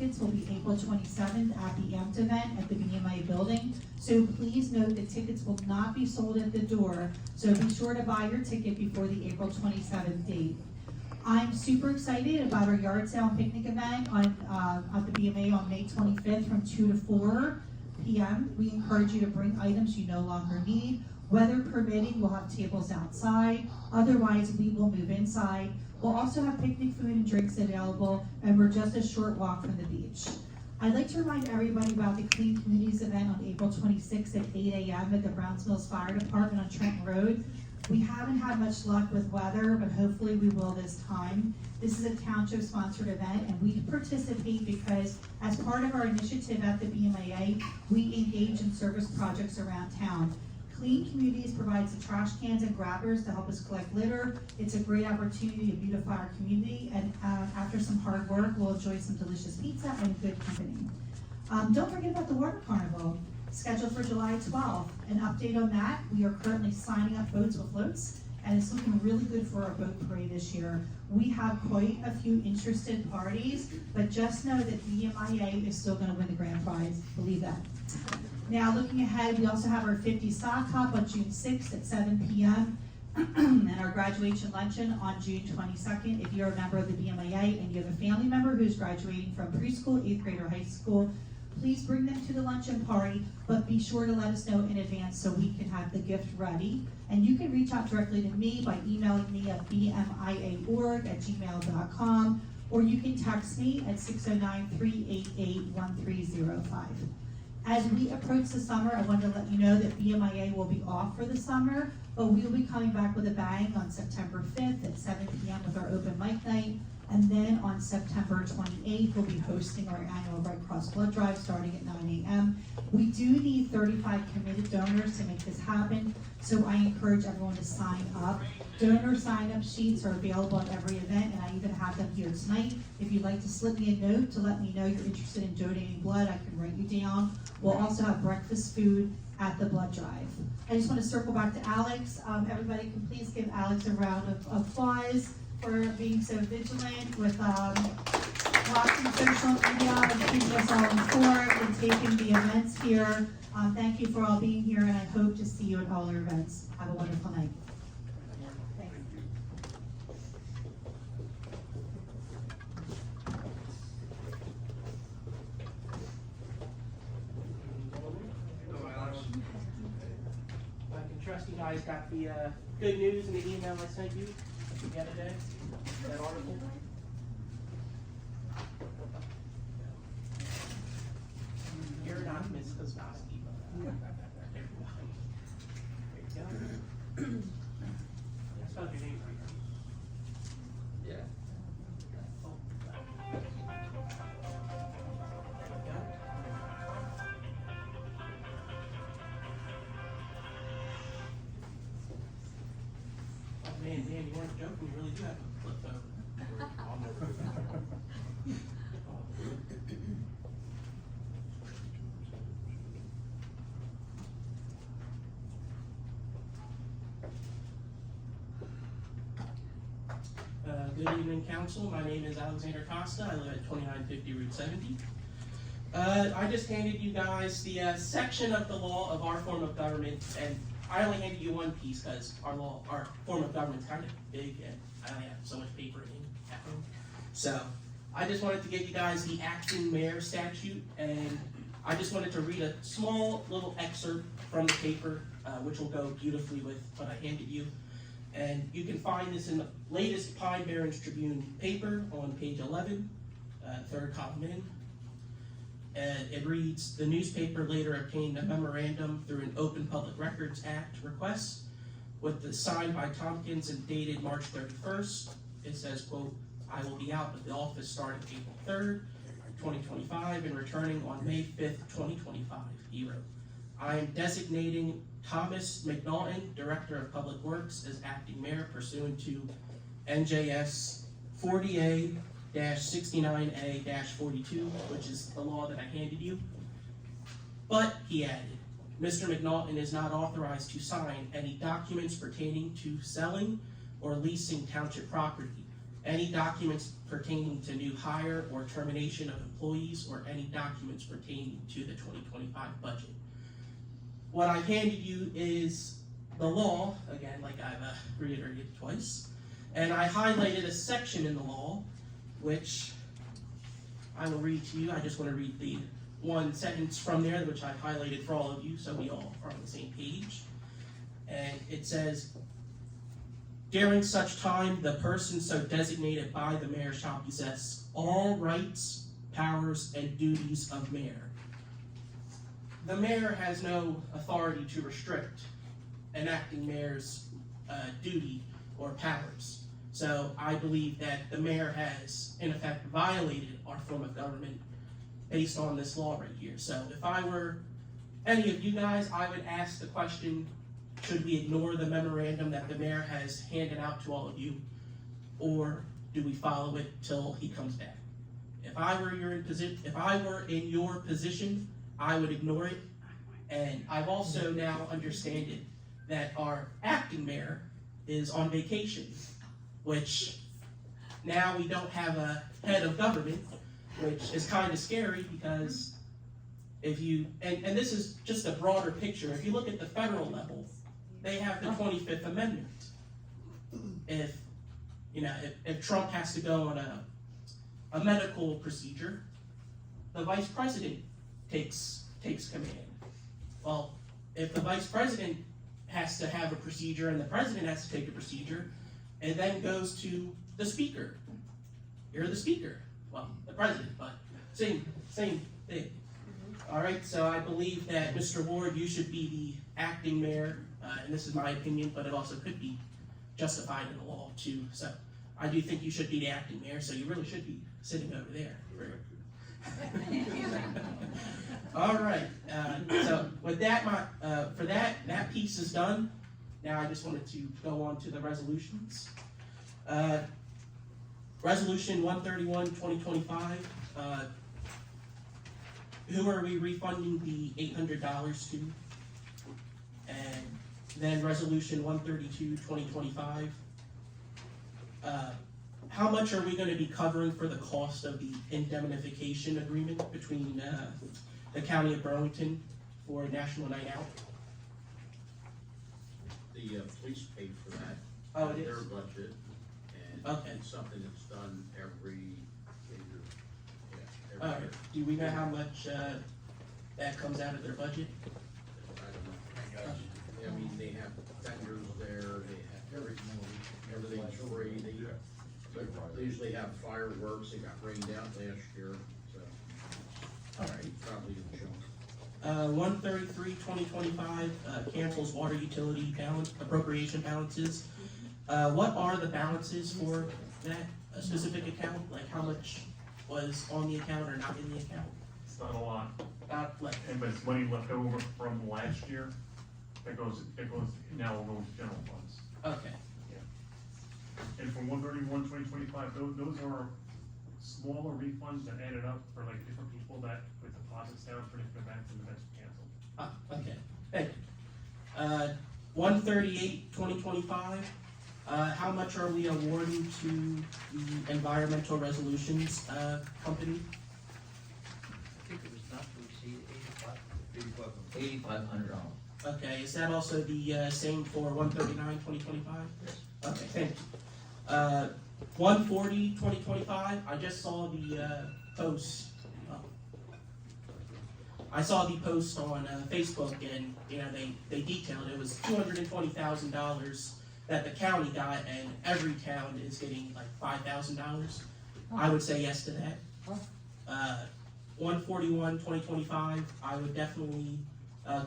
tickets will be April 27th at the amped event at the BMA building. So please note that tickets will not be sold at the door. So be sure to buy your ticket before the April 27th date. I'm super excited about our yard sale and picnic event at the BMA on May 25th from 2 to 4 p.m. We encourage you to bring items you no longer need. Weather permitting, we'll have tables outside. Otherwise, we will move inside. We'll also have picnic food and drinks available, and we're just a short walk from the beach. I'd like to remind everybody about the Clean Communities event on April 26th at 8 a.m. at the Browns Mills Fire Department on Trenton Road. We haven't had much luck with weather, but hopefully we will this time. This is a Township sponsored event, and we participate because as part of our initiative at the BMAA, we engage in service projects around town. Clean Communities provides the trash cans and grabbers to help us collect litter. It's a great opportunity to beautify our community, and after some hard work, we'll enjoy some delicious pizza and good company. Don't forget about the Water Carnival, scheduled for July 12th. An update on that, we are currently signing up boats with floats, and it's looking really good for our boat parade this year. We have quite a few interested parties, but just know that BMIA is still gonna win the grand prize, believe that. Now, looking ahead, we also have our 50 sock hop on June 6th at 7 p.m. and our graduation luncheon on June 22nd. If you're a member of the BMIA and you have a family member who's graduating from preschool, 8th grade, or high school, please bring them to the luncheon party, but be sure to let us know in advance so we can have the gift ready. And you can reach out directly to me by emailing me at bmiaorg@gmail.com, or you can text me at 609-388-1305. As we approach the summer, I wanted to let you know that BMIA will be off for the summer, but we will be coming back with a bang on September 5th at 7 p.m. with our open mic night. And then on September 28th, we'll be hosting our annual Red Cross blood drive starting at 9 a.m. We do need 35 committed donors to make this happen, so I encourage everyone to sign up. Donor sign-up sheets are available at every event, and I even have them here tonight. If you'd like to slip me a note to let me know you're interested in donating blood, I can write you down. We'll also have breakfast food at the blood drive. I just want to circle back to Alex. Everybody can please give Alex a round of applause for being so vigilant with watching social media and keeping us all informed and taking the events here. Thank you for all being here, and I hope to see you at all our events. Have a wonderful night. Thanks. I can trust you guys got the good news in the email I sent you the other day, that article. You're not Miss Kosnowski, but there you go. I spelled your name right. Yeah. Oh. Man, you weren't joking, you really do have a flip over. Good evening, council. My name is Alexander Costa. I live at 2950 Route 70. I just handed you guys the section of the law of our form of government, and I only handed you one piece because our form of government is kind of big, and I only have so much paper in at home. So I just wanted to get you guys the acting mayor statute, and I just wanted to read a small little excerpt from the paper, which will go beautifully with what I handed you. And you can find this in the latest Pine Barrens Tribune paper on page 11, third column in. And it reads, the newspaper later obtained a memorandum through an Open Public Records Act request with the signed by Tompkins and dated March 31st. It says, quote, I will be out of the office starting April 3rd, 2025 and returning on May 5th, 2025, he wrote. I am designating Thomas McNaughton, Director of Public Works, as acting mayor pursuant to NJS 40A-69A-42, which is the law that I handed you. But, he added, Mr. McNaughton is not authorized to sign any documents pertaining to selling or leasing township property, any documents pertaining to new hire or termination of employees, or any documents pertaining to the 2025 budget. What I've handed you is the law, again, like I've reiterated twice, and I highlighted a section in the law, which I will read to you. I just want to read the one sentence from there, which I've highlighted for all of you, so we all are on the same page. And it says, during such time, the person so designated by the mayor shall possess all rights, powers, and duties of mayor. The mayor has no authority to restrict an acting mayor's duty or powers. So I believe that the mayor has, in effect, violated our form of government based on this law right here. So if I were any of you guys, I would ask the question, should we ignore the memorandum that the mayor has handed out to all of you, or do we follow it till he comes back? If I were in your position, I would ignore it. And I've also now understood that our acting mayor is on vacation, which now we don't have a head of government, which is kind of scary, because if you, and this is just a broader picture, if you look at the federal level, they have the 25th Amendment. If Trump has to go on a medical procedure, the vice president takes command. Well, if the vice president has to have a procedure and the president has to take a procedure, it then goes to the speaker. You're the speaker. Well, the president, but same thing. All right, so I believe that Mr. Ward, you should be the acting mayor, and this is my opinion, but it also could be justified in the law too. So I do think you should be the acting mayor, so you really should be sitting over there. All right, so with that, for that piece is done. Now I just wanted to go on to the resolutions. Resolution 131, 2025. Who are we refunding the $800 to? And then Resolution 132, 2025. How much are we going to be covering for the cost of the indemnification agreement between the County of Burlington for National Night Out? The police paid for that. Oh, it Their is? budget, and Okay. it's something that's done every year. All right. Do we know how much that comes out of their budget? I don't know. I mean, they have vendors there, they have everything's free. They usually have fireworks, they got rained out last year, so All right. probably a chunk. 133, 2025, cancels water utility balance, appropriation balances. What are the balances for that specific account? Like how much was on the account or not in the account? It's not a lot, Like, but it's money left over from last year, now will go into general funds. okay, And for 131, 2025, those are smaller refunds that added up for like different people that with deposits down for different events and events were canceled. okay, thank you. 138, 2025, how much are we awarding to the Environmental Resolutions Company? I think it was not to exceed $8,500. Okay, is that also the same for 139, 2025? Yes. Okay, thank you. 140, 2025, I just saw the post. I saw the post on Facebook, and they detailed it was $220,000 that the county got, and every town is getting like $5,000. I would say yes to that. 141, 2025, I would definitely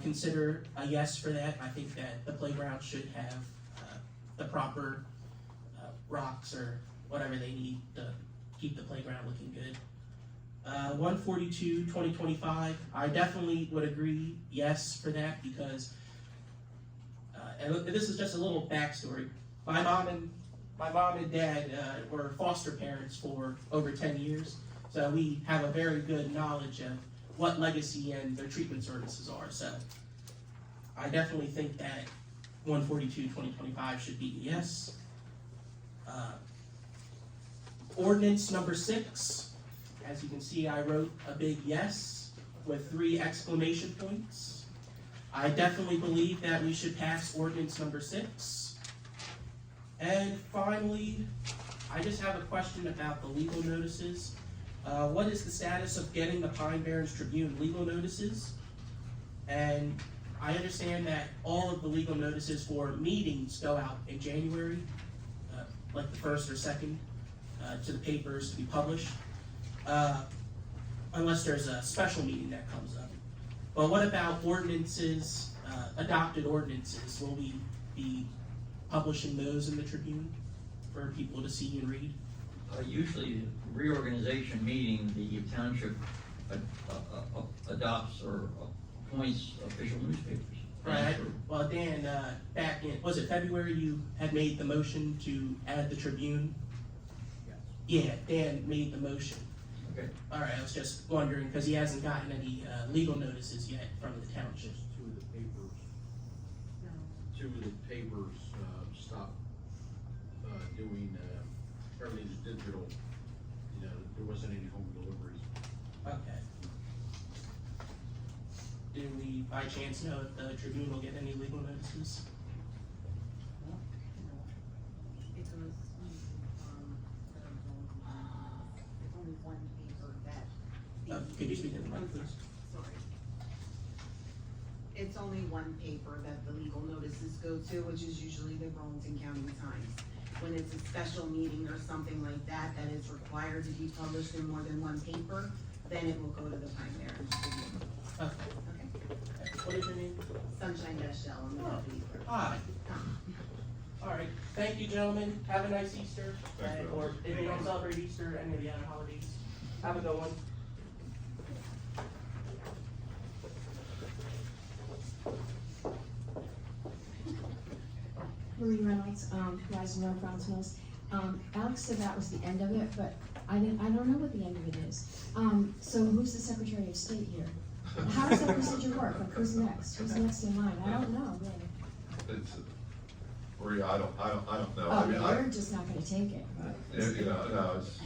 consider a yes for that. I think that the playground should have the proper rocks or whatever they need to keep the playground looking good. 142, 2025, I definitely would agree yes for that, because and this is just a little backstory. My mom and dad were foster parents for over 10 years, so we have a very good knowledge of what legacy and their treatment services are. So I definitely think that 142, 2025 should be yes. Ordinance number 6, as you can see, I wrote a big yes with 3 exclamation points. I definitely believe that we should pass ordinance number 6. And finally, I just have a question about the legal notices. What is the status of getting the Pine Barrens Tribune legal notices? And I understand that all of the legal notices for meetings go out in January, like the 1st or 2nd, to the papers to be published, unless there's a special meeting that comes up. But what about ordinances, adopted ordinances? Will we be publishing those in the Tribune for people to see and read? Usually, reorganization meeting, the township adopts or appoints official newspapers. Right. Well, Dan, back in, was it February, you had made the motion to add the Tribune? Yes. Yeah, Dan made the motion. Okay. All right, I was just wondering, because he hasn't gotten any legal notices yet from the township. Just two of the papers stopped doing, everything's digital, you know, there wasn't any home deliveries. Okay. Do we by chance know if the Tribune will get any legal notices? It goes, it's only one paper that. Could you speak in the mic, please? Sorry. It's only one paper that the legal notices go to, which is usually the Burlington County Times. When it's a special meeting or something like that, that is required to be published in more than one paper, then it will go to the Pine Barrens Tribune. Okay. Okay? What is your name? Sunshine Shell on the paper. Hi. All right. Thank you, gentlemen. Have a nice Easter. Or if you don't celebrate Easter, any of the other holidays. Have a good one. Marie Reynolds, Horizon Road, Browns Mills. Alex said that was the end of it, but I don't know what the end of it is. So who's the Secretary of State here? How does that procedure work? Like, who's next? Who's next in line? I don't know, really. It's, Maria, I don't know. Oh, I mean, you're just not gonna take it, but. you know, no, it's,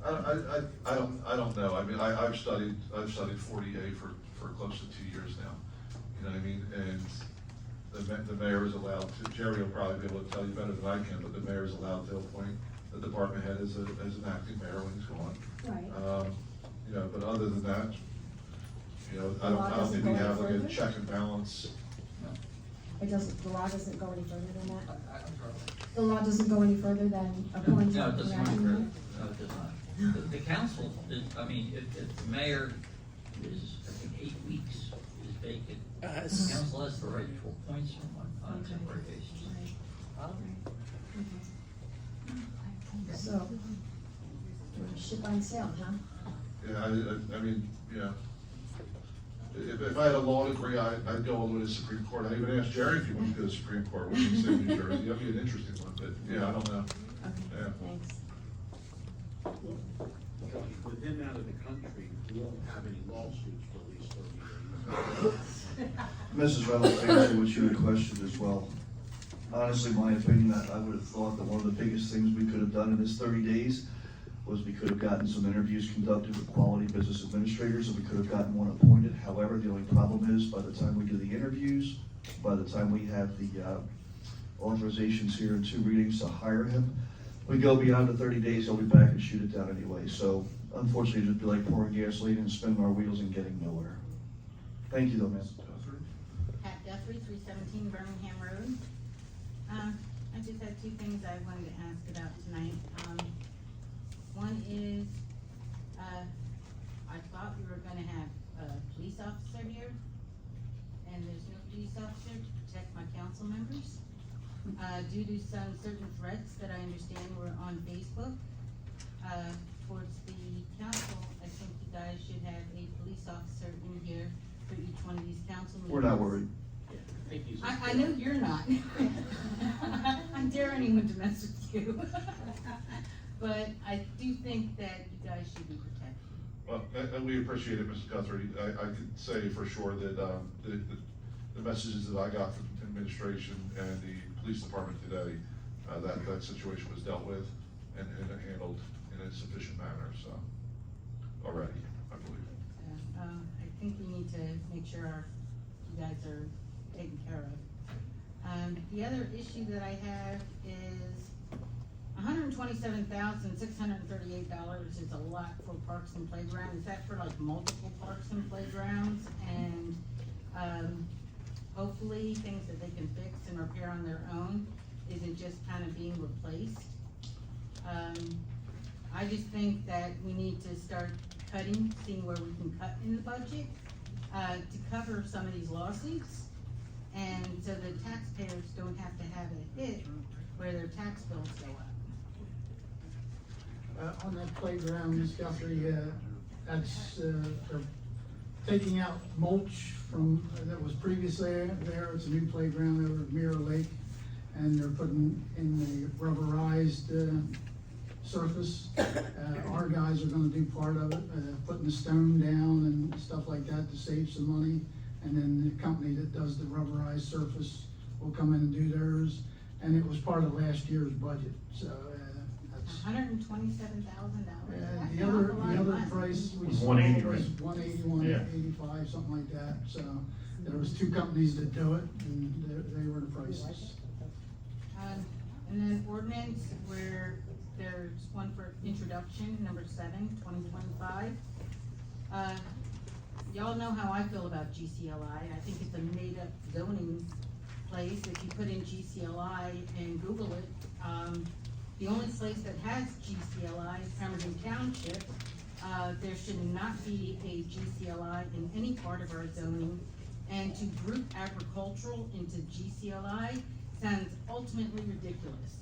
I don't know. I mean, I've studied 40A for close to 2 years now. You know what I mean? And the mayor is allowed to, Jerry will probably be able to tell you better than I can, but the mayor is allowed to appoint the department head as an acting mayor when he's gone. Right. You know, but other than that, you know, The I law don't think we doesn't go have like any a further? check and balance. The law doesn't go any further than that? The law doesn't go any further than appointing No, it an doesn't. acting mayor? No, it does not. The council, I mean, if the mayor is, I think, 8 weeks is vacant, the council has the right to appoint someone on a temporary basis. So, ship on sail, huh? Yeah, I mean, yeah. If I had a law degree, I'd go all the way to the Supreme Court. I even asked Jerry if he wanted to go to the Supreme Court, which is in New Jersey. That'd be an interesting one, but yeah, I don't know. Okay, Yeah. thanks. With him out of the country, we won't have any lawsuits for at least 30 days. Mrs. Reynolds, to answer what you had questioned as well. Honestly, my opinion, I would have thought that one of the biggest things we could have done in this 30 days was we could have gotten some interviews conducted with quality business administrators, and we could have gotten one appointed. However, the only problem is, by the time we do the interviews, by the time we have the authorizations here in 2 readings to hire him, we go beyond the 30 days, he'll be back and shoot it down anyway. So unfortunately, it'd be like pouring gasoline and spinning our wheels and getting nowhere. Thank you though, ma'am. Pat Guthrie, 317 Birmingham Road. I just had 2 things I wanted to ask about tonight. One is, I thought we were gonna have a police officer here, and there's no police officer to protect my council members. Due to some certain threats that I understand were on Facebook, towards the council, I think you guys should have a police officer in here for each one of these council meetings. We're not worried. Yeah, I think he's. I know you're not. I dare anyone to mess with you. But I do think that you guys should be protected. Well, and we appreciate it, Mrs. Guthrie. I could say for sure that the messages that I got from the administration and the police department today, that situation was dealt with. and handled in a sufficient manner, so, already, I believe. I think we need to make sure you guys are taken care of. The other issue that I have is $127,638 is a lot for parks and playgrounds. Is that for like multiple parks and playgrounds? And, hopefully things that they can fix and repair on their own isn't just kind of being replaced. I just think that we need to start cutting, seeing where we can cut in the budget, to cover some of these lawsuits. And so the taxpayers don't have to have a hit where their tax bills go up. On that playground, Ms. Guthrie, that's, they're taking out mulch from, that was previously there, it's a new playground over at Mirror Lake, and they're putting in the rubberized, surface. Our guys are gonna do part of it, putting the stone down and stuff like that to save some money. And then the company that does the rubberized surface will come in and do theirs, and it was part of last year's budget, so, that's. $127,000. The other price we Was saw 180, was right? 180, Yeah. 185, something like that, so there was two companies that do it, and they were the prices. And then ordinance where there's one for introduction, number 7, 2025. Y'all know how I feel about GCLI. I think it's a made-up zoning place. If you put in GCLI and Google it, the only place that has GCLI is Pemberton Township. There should not be a GCLI in any part of our zoning. And to group agricultural into GCLI sounds ultimately ridiculous.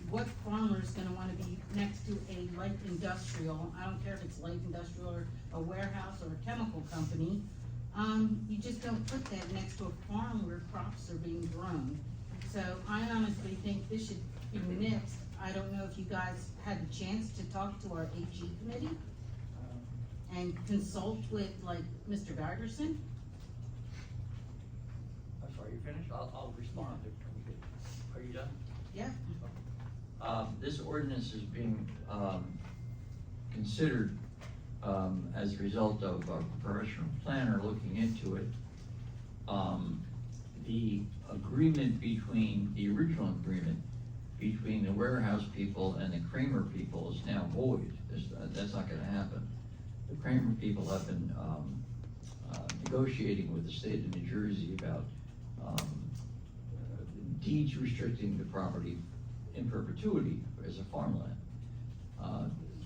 What farmer is gonna wanna be next to a light industrial, I don't care if it's light industrial or a warehouse or a chemical company, you just don't put that next to a farm where crops are being grown. So I honestly think this should be nixed. I don't know if you guys had a chance to talk to our AG committee and consult with like Mr. Geigerson. I'm sorry, you finished? I'll respond. Are you done? Yeah. This ordinance is being, considered, as a result of our professional planner looking into it. The agreement between, the original agreement between the warehouse people and the Kramer people is now void. That's not gonna happen. The Kramer people have been, negotiating with the state of New Jersey about, deeds restricting the property in perpetuity as a farmland.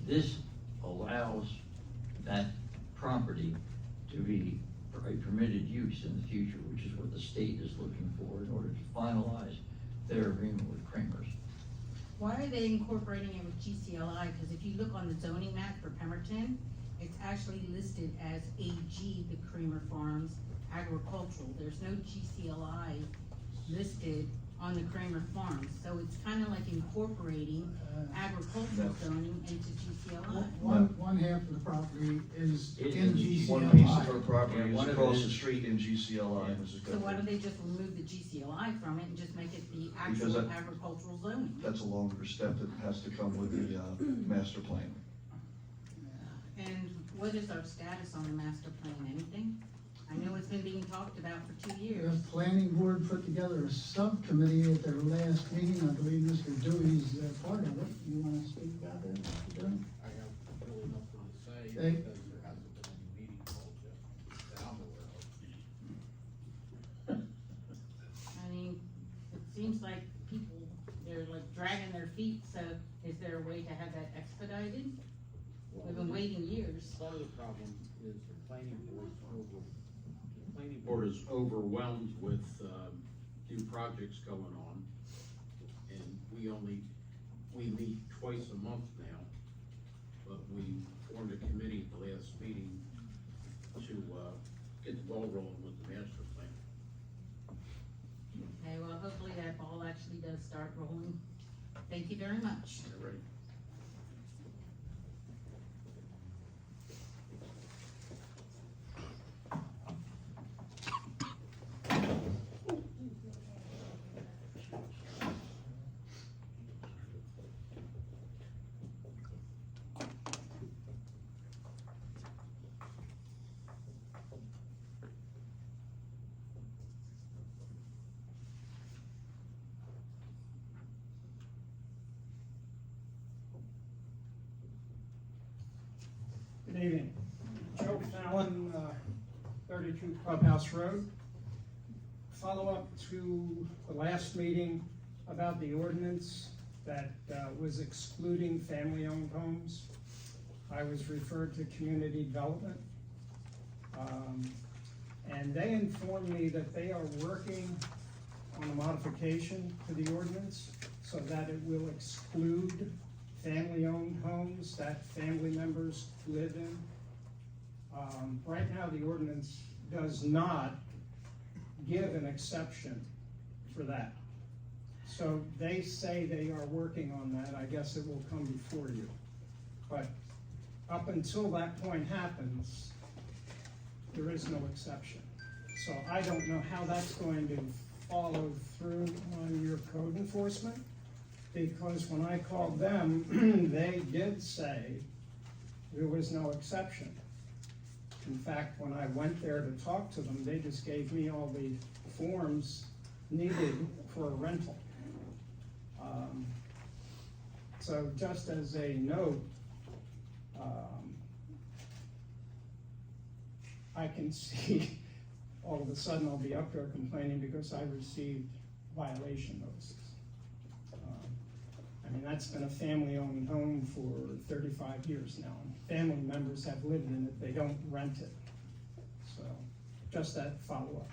This allows that property to be a permitted use in the future, which is what the state is looking for in order to finalize their agreement with Kramer's. Why are they incorporating it with GCLI? Because if you look on the zoning map for Pemberton, it's actually listed as AG, the Kramer Farms Agricultural. There's no GCLI listed on the Kramer Farms. So it's kind of like incorporating agricultural zoning into GCLI. One half of the property is It in is One piece of GCLI. our property Yeah, is one of across it the is- street in GCLI, Yeah. Mrs. So why Guthrie. don't they just remove the GCLI from it and just make it the Because actual that- agricultural zoning? That's a longer step that has to come with the, master plan. And what is our status on the master plan? Anything? I know it's been being talked about for 2 years. The planning board put together a subcommittee at their last meeting, I believe Mr. Dewey's part of it. You wanna speak about that, Mr. Dewey? I have really nothing to say They- because there hasn't been any meeting called yet that I'm aware of. I mean, it seems like people, they're like dragging their feet, so is there a way to have that expedited? We've been waiting years. Part of the problem is the planning board is overwhelmed with, new projects going on. And we meet twice a month now, but we formed a committee at the last meeting to, get the ball rolling with the master plan. Okay, well, hopefully that ball actually does start rolling. Thank you very much. All right. Good evening. Joe Fallon, 32 Clubhouse Road. Follow up to the last meeting about the ordinance that was excluding family-owned homes. I was referred to community development. And they informed me that they are working on a modification to the ordinance so that it will exclude family-owned homes that family members live in. Right now, the ordinance does not give an exception for that. So they say they are working on that. I guess it will come before you. But up until that point happens, there is no exception. So I don't know how that's going to follow through on your code enforcement, because when I called them, they did say there was no exception. In fact, when I went there to talk to them, they just gave me all the forms needed for a rental. So just as a note, I can see all of a sudden I'll be up there complaining because I received violation notices. I mean, that's been a family-owned home for 35 years now. And family members have lived in it, they don't rent it. So, just that follow-up.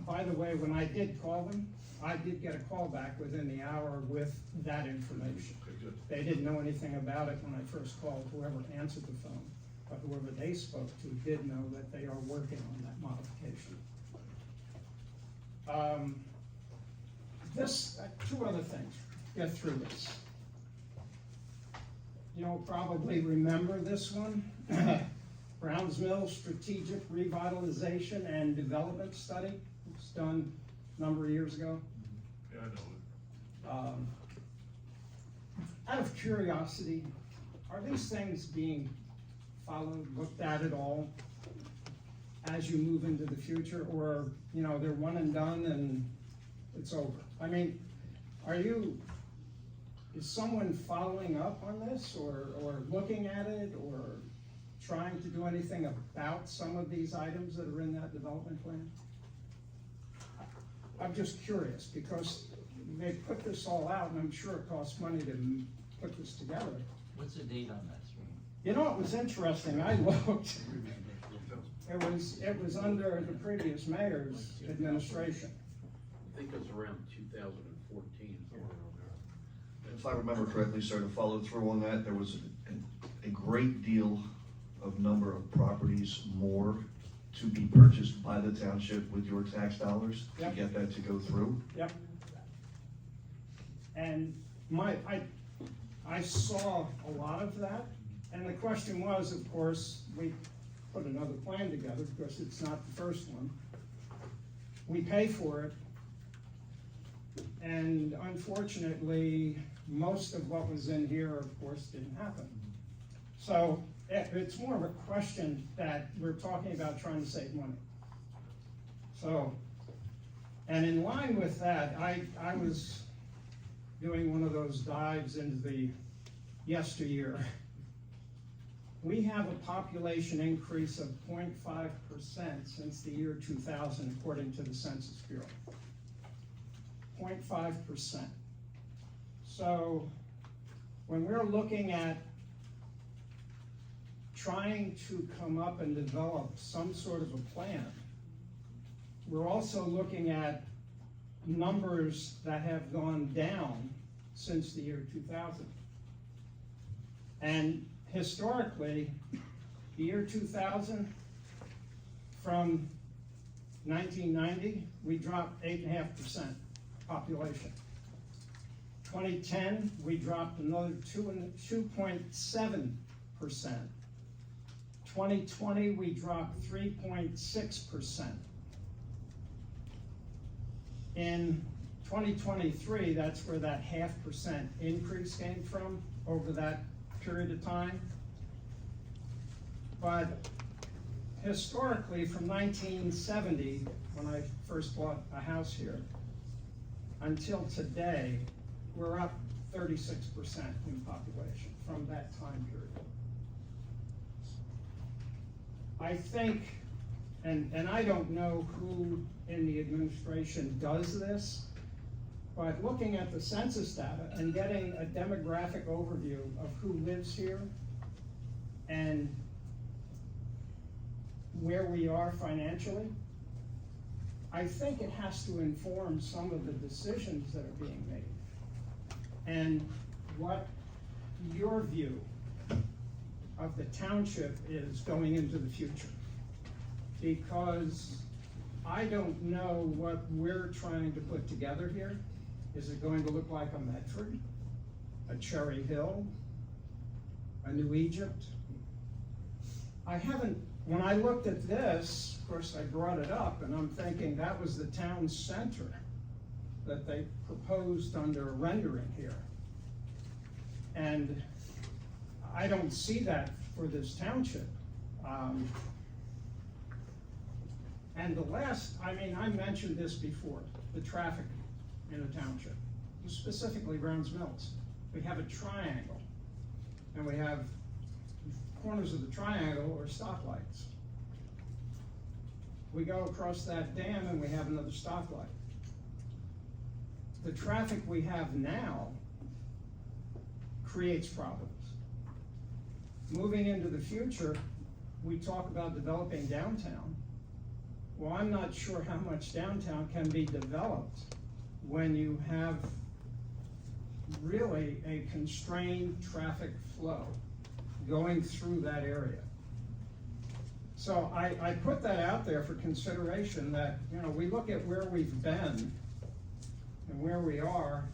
By the way, when I did call them, I did get a call back within the hour with that information. Okay, good. They didn't know anything about it when I first called whoever answered the phone, but whoever they spoke to did know that they are working on that modification. Two other things, get through this. You'll probably remember this one. Browns Mill Strategic Revitalization and Development Study. It was done a number of years ago. Yeah, I know it. Out of curiosity, are these things being followed, looked at all as you move into the future, or, they're one and done and it's over? I mean, is someone following up on this, or looking at it, or trying to do anything about some of these items that are in that development plan? I'm just curious, because they put this all out, and I'm sure it costs money to put this together. What's the date on that, sir? It was interesting, I looked. It was under the previous mayor's administration. I think it was around 2014. If I remember correctly, sir, to follow through on that, there was a great deal of number of properties more to be purchased by the township with your tax dollars to Yep. get that to go through. Yep. And I saw a lot of that, and the question was, of course, we put another plan together because it's not the first one. We pay for it, and unfortunately, most of what was in here, of course, didn't happen. So it's more of a question that we're talking about trying to save money. So, and in line with that, I was doing one of those dives into the yesteryear. We have a population increase of 0.5% since the year 2000, according to the Census Bureau. 0.5%. So when we're looking at trying to come up and develop some sort of a plan, we're also looking at numbers that have gone down since the year 2000. And historically, the year 2000, from 1990, we dropped 8.5% population. 2010, we dropped another 2.7%. 2020, we dropped 3.6%. In 2023, that's where that 0.5% increase came from over that period of time. But historically, from 1970, when I first bought a house here, until today, we're up 36% in population from that time period. I think, and I don't know who in the administration does this, but looking at the census data and getting a demographic overview of who lives here and where we are financially, I think it has to inform some of the decisions that are being made. And what your view of the township is going into the future. Because I don't know what we're trying to put together here. Is it going to look like a Medford, a Cherry Hill, a New Egypt? I haven't, when I looked at this, of course I brought it up and I'm thinking that was the town center that they proposed under a rendering here. And I don't see that for this township. And the last, I mentioned this before, the traffic in a township, specifically Browns Mills. We have a triangle, and we have corners of the triangle are stoplights. We go across that dam and we have another stoplight. The traffic we have now creates problems. Moving into the future, we talk about developing downtown. Well, I'm not sure how much downtown can be developed when you have really a constrained traffic flow going through that area. So I put that out there for consideration that, we look at where we've been and where we are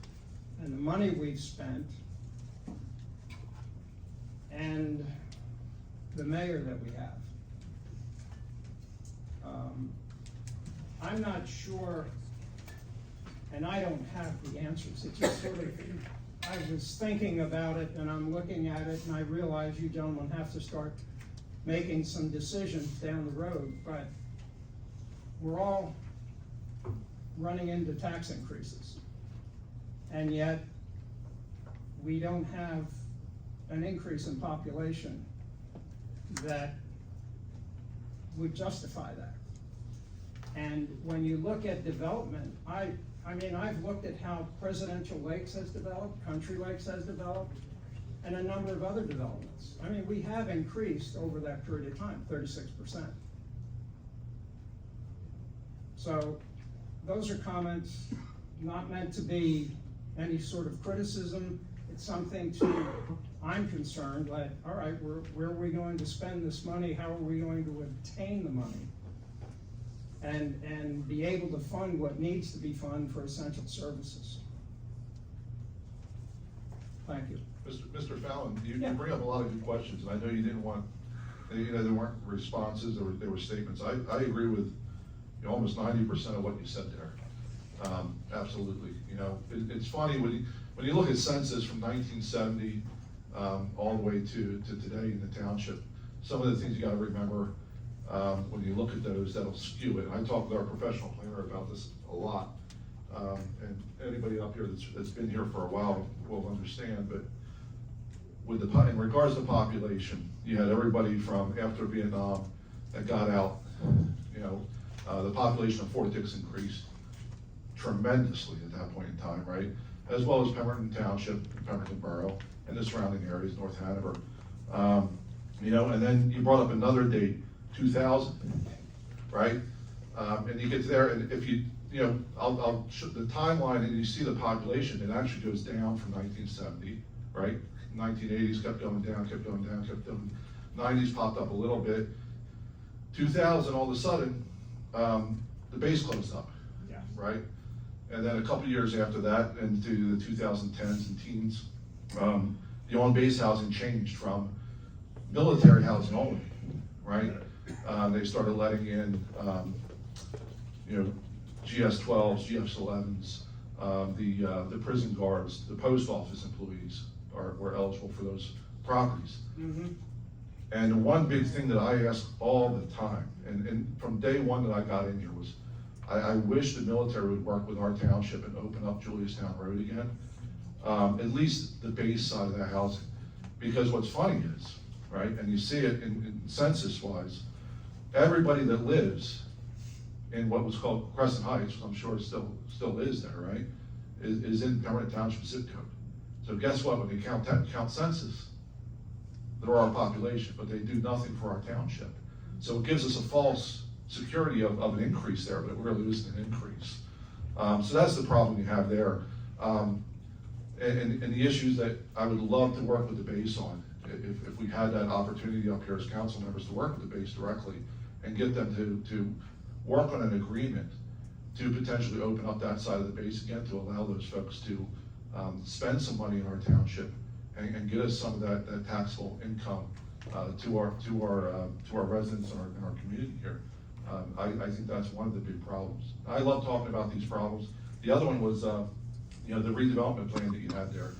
and the money we've spent and the mayor that we have. I'm not sure, and I don't have the answers. It just sort of, I was thinking about it and I'm looking at it and I realize you gentlemen have to start making some decisions down the road, but we're all running into tax increases. And yet, we don't have an increase in population that would justify that. And when you look at development, I've looked at how Presidential Lakes has developed, Country Lakes has developed, and a number of other developments. We have increased over that period of time, 36%. So those are comments not meant to be any sort of criticism. It's something I'm concerned that, all right, where are we going to spend this money? How are we going to obtain the money? And be able to fund what needs to be funded for essential services. Thank you. Mr. Fallon, you Yeah. bring up a lot of good questions, and I know you didn't want, there weren't responses, there were statements. I agree with almost 90% of what you said there. Absolutely. It's funny when you look at census from 1970 all the way to today in the township, some of the things you gotta remember when you look at those, that'll skew it. And I talk with our professional planner about this a lot. And anybody up here that's been here for a while will understand, but in regards to population, you had everybody from after Vietnam that got out, the population of Fort Dix increased tremendously at that point in time, right? As well as Pemberton Township, Pemberton Borough, and the surrounding areas, North Hanover. And then you brought up another date, 2000, right? And you get there, and if I'll show the timeline, and you see the population, it actually goes down from 1970, right? 1980s kept going down, kept going down, kept going. 90s popped up a little bit. 2000, all of a sudden, the base closed up, Yeah. right? And then a couple years after that, into the 2010s and teens, the on-base housing changed from military housing only, right? They started letting in, GS-12s, GS-11s, the prison guards, the post office employees were eligible for those properties. Mm-hmm. And the one big thing that I ask all the time, and from day one that I got in here was, I wish the military would work with our township and open up Juliustown Road again, at least the base side of that housing. Because what's funny is, right, and you see it in census-wise, everybody that lives in what was called Crescent Heights, which I'm sure still is there, right, is in Pemberton Township zip code. So guess what, when they count census, they're our population, but they do nothing for our township. So it gives us a false security of an increase there, but it really isn't an increase. So that's the problem you have there. And the issues that I would love to work with the base on, if we had that opportunity up here as council members to work with the base directly and get them to work on an agreement to potentially open up that side of the base again, to allow those folks to spend some money in our township and get us some of that taxable income to our residents and our community here. I think that's one of the big problems. I love talking about these problems. The other one was, the redevelopment plan that you had there.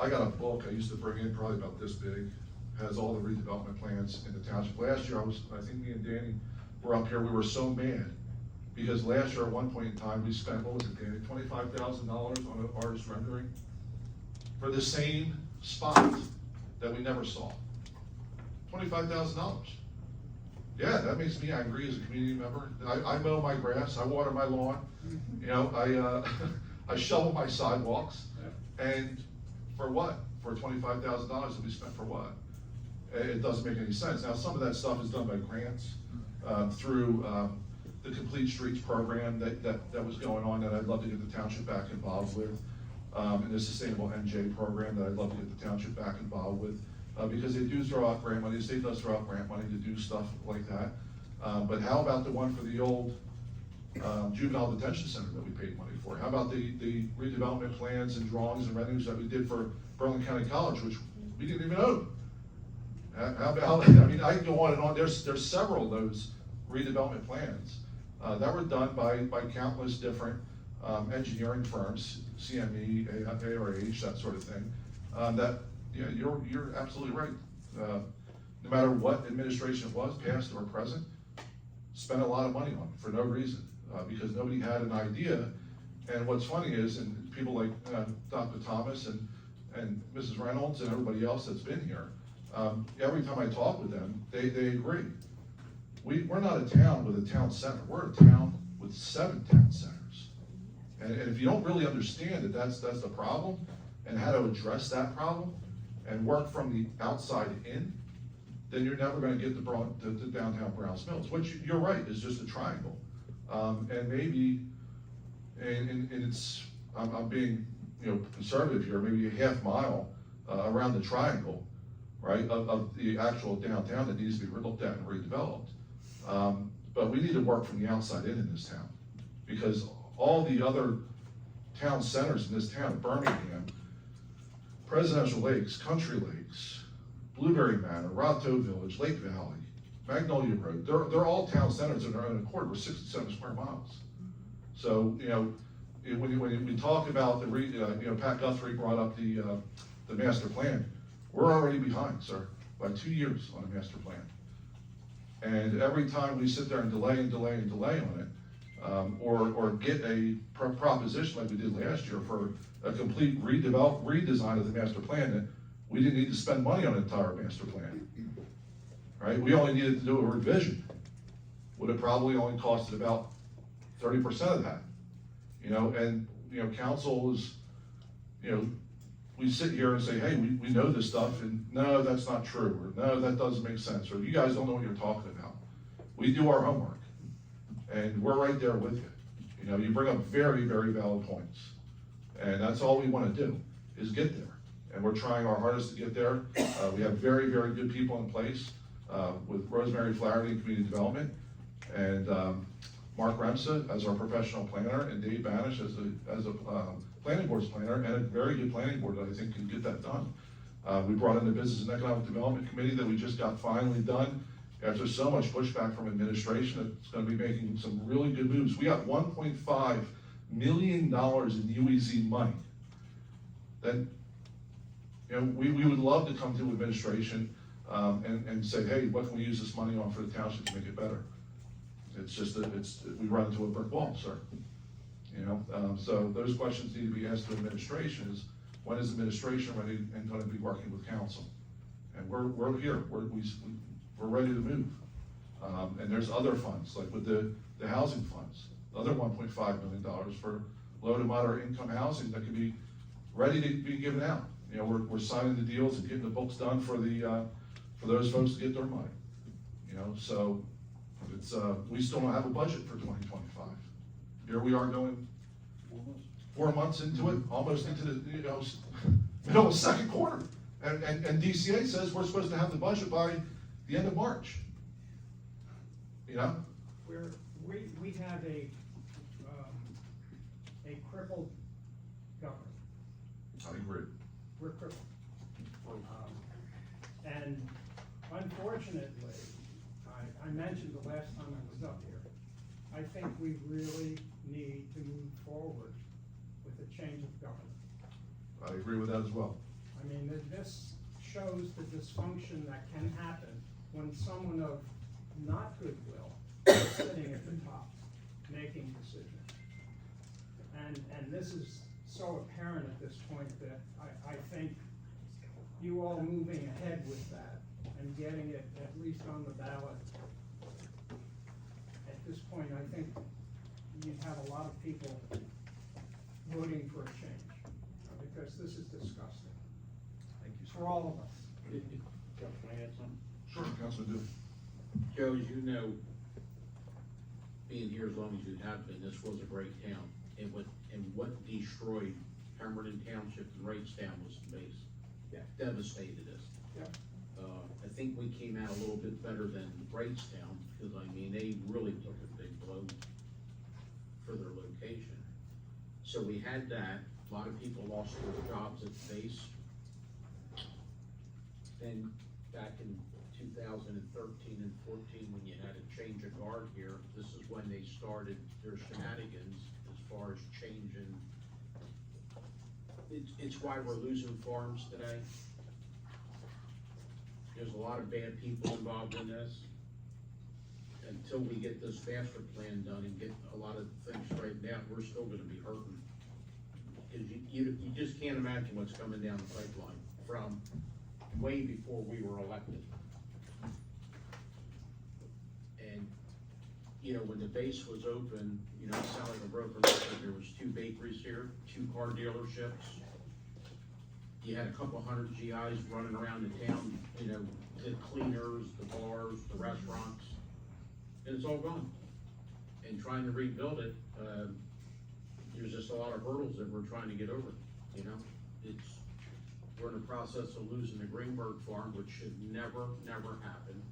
I got a book I used to bring in, probably about this big, has all the redevelopment plans in the township. Last year, I think me and Danny were up here, we were so mad, because last year at one point in time, we spent, what was it, Danny, $25,000 on an artist rendering for the same spot that we never saw. $25,000. Yeah, that makes me angry as a community member. I mow my grass, I water my lawn, I shovel my sidewalks, and for what? For $25,000 that we spent for what? It doesn't make any sense. Now, some of that stuff is done by grants through the Complete Streets program that was going on that I'd love to get the township back involved with, and the Sustainable NJ program that I'd love to get the township back involved with, because they do throw out grant money. The state does throw out grant money to do stuff like that. But how about the one for the old juvenile detention center that we paid money for? How about the redevelopment plans and drawings and renderings that we did for Berlin County College, which we didn't even own? How about, I mean, I can go on and on. There's several of those redevelopment plans that were done by countless different engineering firms, CME, ARH, that sort of thing. That, you're absolutely right. No matter what administration it was, past or present, spent a lot of money on it for no reason, because nobody had an idea. And what's funny is, and people like Dr. Thomas and Mrs. Reynolds and everybody else that's been here, every time I talk with them, they agree. We're not a town with a town center. We're a town with 7 town centers. And if you don't really understand that that's the problem, and how to address that problem, and work from the outside in, then you're never gonna get to downtown Browns Mills, which you're right, is just a triangle. And maybe, and it's, I'm being, conservative here, maybe a half mile around the triangle, right, of the actual downtown that needs to be looked at and redeveloped. But we need to work from the outside in this town, because all the other town centers in this town, Birmingham, Presidential Lakes, Country Lakes, Blueberry Manor, Rato Village, Lake Valley, Magnolia Road, they're all town centers in their own accord. We're 67 square miles. So, when we talk about the, Pat Guthrie brought up the master plan, we're already behind, sir, by 2 years on a master plan. And every time we sit there and delay on it, or get a proposition like we did last year for a complete redesign of the master plan, that we didn't need to spend money on an entire master plan, right? We only needed to do a revision. Would have probably only costed about 30% of that, and, council is, we sit here and say, hey, we know this stuff, and no, that's not true, or no, that doesn't make sense, or you guys don't know what you're talking about. We do our homework, and we're right there with you. You bring up very, very valid points, and that's all we want to do, is get there. And we're trying our hardest to get there. We have very, very good people in place, with Rosemary Flaherty in Community Development, and Mark Remsa as our professional planner, and Dave Banish as a planning board's planner, and a very good planning board that I think can get that done. We brought in the Business and Economic Development Committee that we just got finally done after so much pushback from administration. It's going to be making some really good moves. We got $1.5 million in UEZ money that, we would love to come to administration and say, hey, what can we use this money on for the township to make it better? It's just that we run into a brick wall, sir. So those questions need to be asked to administration, is when is administration ready and going to be working with council? And we're here, we're ready to move. And there's other funds, like with the housing funds, other $1.5 million for low to moderate income housing that could be ready to be given out. You know, we're signing the deals and getting the books done for those folks to get their money. You know, so it's, we still don't have a budget for 2025. Here we are going 4 months into it, almost into the, you know, middle of the second quarter. And DCA says we're supposed to have the budget by the end of March. You know? We have a crippled government. I agree. We're crippled. And unfortunately, I mentioned the last time I was up here, I think we really need to move forward with a change of government. I agree with that as well. I mean, this shows the dysfunction that can happen when someone of not goodwill is sitting at the top, making decisions. And this is so apparent at this point that I think you all moving ahead with that and getting it at least on the ballot, at this point, I think you'd have a lot of people voting for a change, because this is disgusting. Thank you, For all of us. Can I add something? Sure, Councilman Duke. Joe, as you know, being here as long as you have been, this was a great town. And what destroyed Pemberton Township and Wrightstown was the base. Yeah. Devastated us. Yeah. I think we came out a little bit better than Wrightstown, because I mean, they really took a big blow for their location. So we had that, a lot of people lost their jobs at the base. Then back in 2013 and 14, when you had a change of guard here, this is when they started their shenanigans as far as changing. It's why we're losing farms today. There's a lot of bad people involved in this. Until we get this master plan done and get a lot of things straightened out, we're still gonna be hurting. Cause you just can't imagine what's coming down the pipeline from way before we were elected. And, you know, when the base was open, you know, it sounded like a broken record. There was 2 bakeries here, 2 car dealerships. You had a couple hundred GIs running around the town, you know, the cleaners, the bars, the restaurants, and it's all gone. And trying to rebuild it, there's just a lot of hurdles that we're trying to get over, you know? We're in the process of losing the Greenberg farm, which should never happen.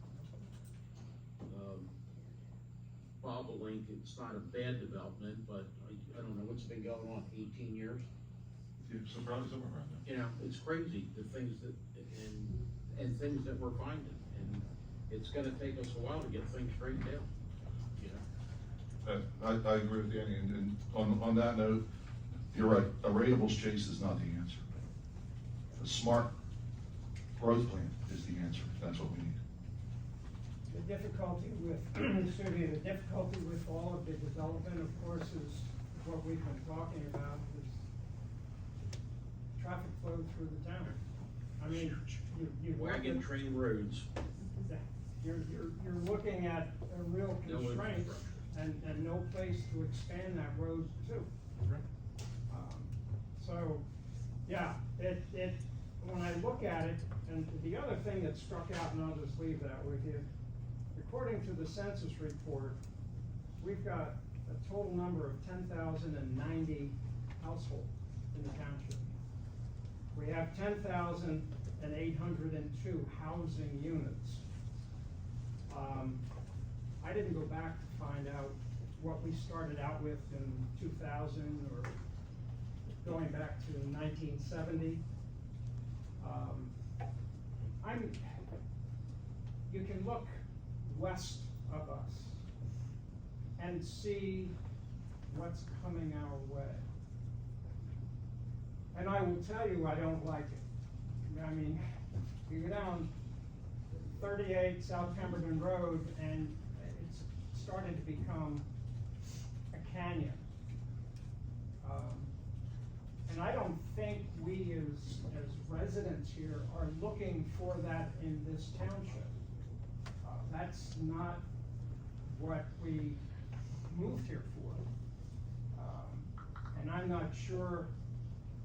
Bobolink, it's not a bad development, but I don't know, what's been going on, 18 years? Yeah, so probably somewhere around there. You know, it's crazy, the things that, and things that we're finding, and it's gonna take us a while to get things straightened out, you know? I agree with Danny, and on that note, you're right, a rateables chase is not the answer. A smart growth plan is the answer, that's what we need. The difficulty with, the difficulty with all of the development, of course, is what we've been talking about, is traffic flow through the town. I mean, you Wagon train roads. you're looking at a real No constraint infrastructure. and no place to expand that road to. So, yeah, when I look at it, and the other thing that struck out, and I'll just leave that with you, according to the census report, we've got a total number of 10,090 households in the township. We have 10,802 housing units. I didn't go back to find out what we started out with in 2000 or going back to 1970. You can look west of us and see what's coming our way. And I will tell you, I don't like it. I mean, you go down 38 South Pemberton Road and it's starting to become a canyon. And I don't think we as residents here are looking for that in this township. That's not what we moved here for. And I'm not sure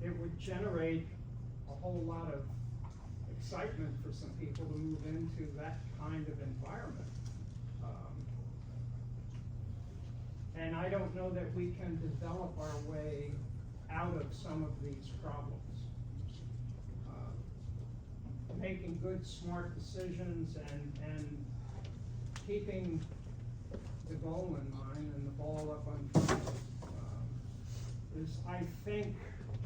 it would generate a whole lot of excitement for some people to move into that kind of environment. And I don't know that we can develop our way out of some of these problems. Making good, smart decisions and keeping the goal in mind and the ball up on front is, I think,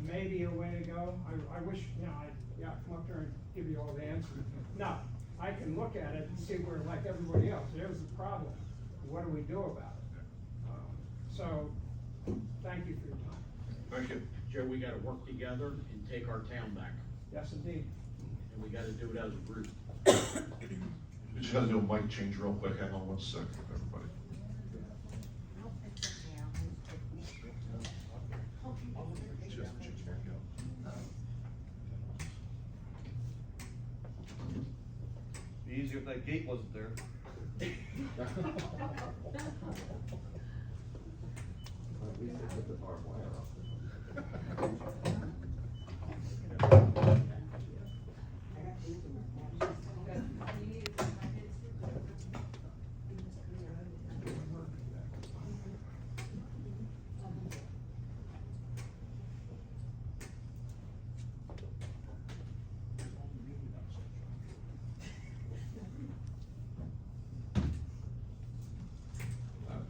maybe a way to go. I wish, I'd come up here and give you all the answers. No, I can look at it and see where, like everybody else, there's the problem. What do we do about it? So, thank you for your time. Thank you. Joe, we gotta work together and take our town back, Yes, indeed. and we gotta do it as a group. We just gotta do a mic change real quick, hang on one second, everybody. Be easier if that gate wasn't there.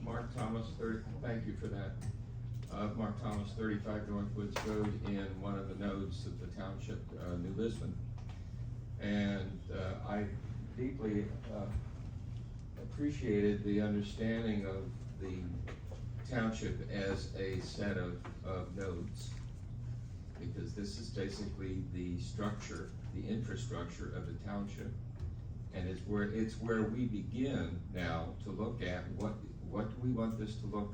Mark Thomas, thank you for that. Mark Thomas, 35 Northwoods Road, in one of the nodes of the Township, New Lisbon. And I deeply appreciated the understanding of the Township as a set of nodes, because this is basically the structure, the infrastructure of the Township. And it's where we begin now to look at what do we want this to look,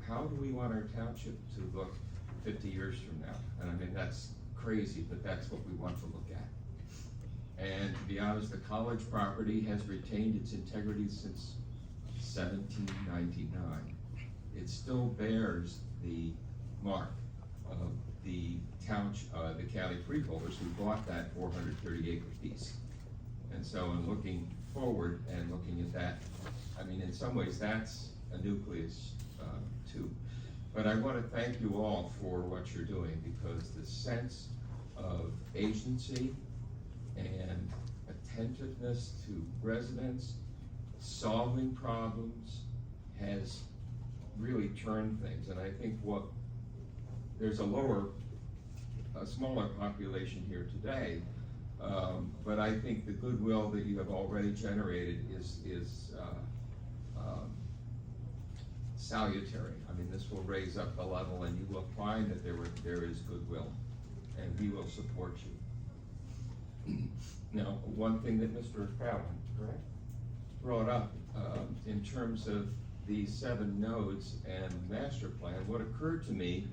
how do we want our township to look 50 years from now? And I mean, that's crazy, but that's what we want to look at. And to be honest, the college property has retained its integrity since 1799. It still bears the mark of the township, the county freeholders who bought that 430-acre piece. And so in looking forward and looking at that, I mean, in some ways, that's a nucleus too. But I want to thank you all for what you're doing, because the sense of agency and attentiveness to residents, solving problems, has really turned things. And I think there's a smaller population here today, but I think the goodwill that you have already generated is salutary. I mean, this will raise up the level, and you will find that there is goodwill, and we will support you. Now, one thing that Mr. Fallon, correct, brought up in terms of the 7 nodes and master plan, what occurred to me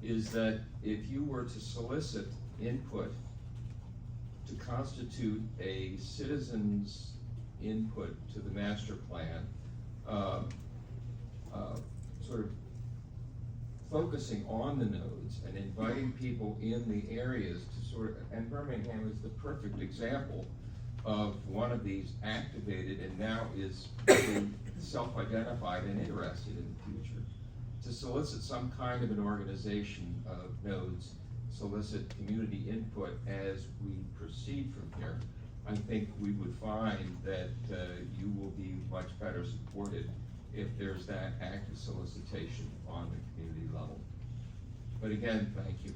is that if you were to solicit input to constitute a citizen's input to the master plan, sort of focusing on the nodes and inviting people in the areas to and Birmingham is the perfect example of one of these activated and now is really self-identified and interested in the future. To solicit some kind of an organization of nodes, solicit community input as we proceed from here, I think we would find that you will be much better supported if there's that active solicitation on the community level. But again, thank you.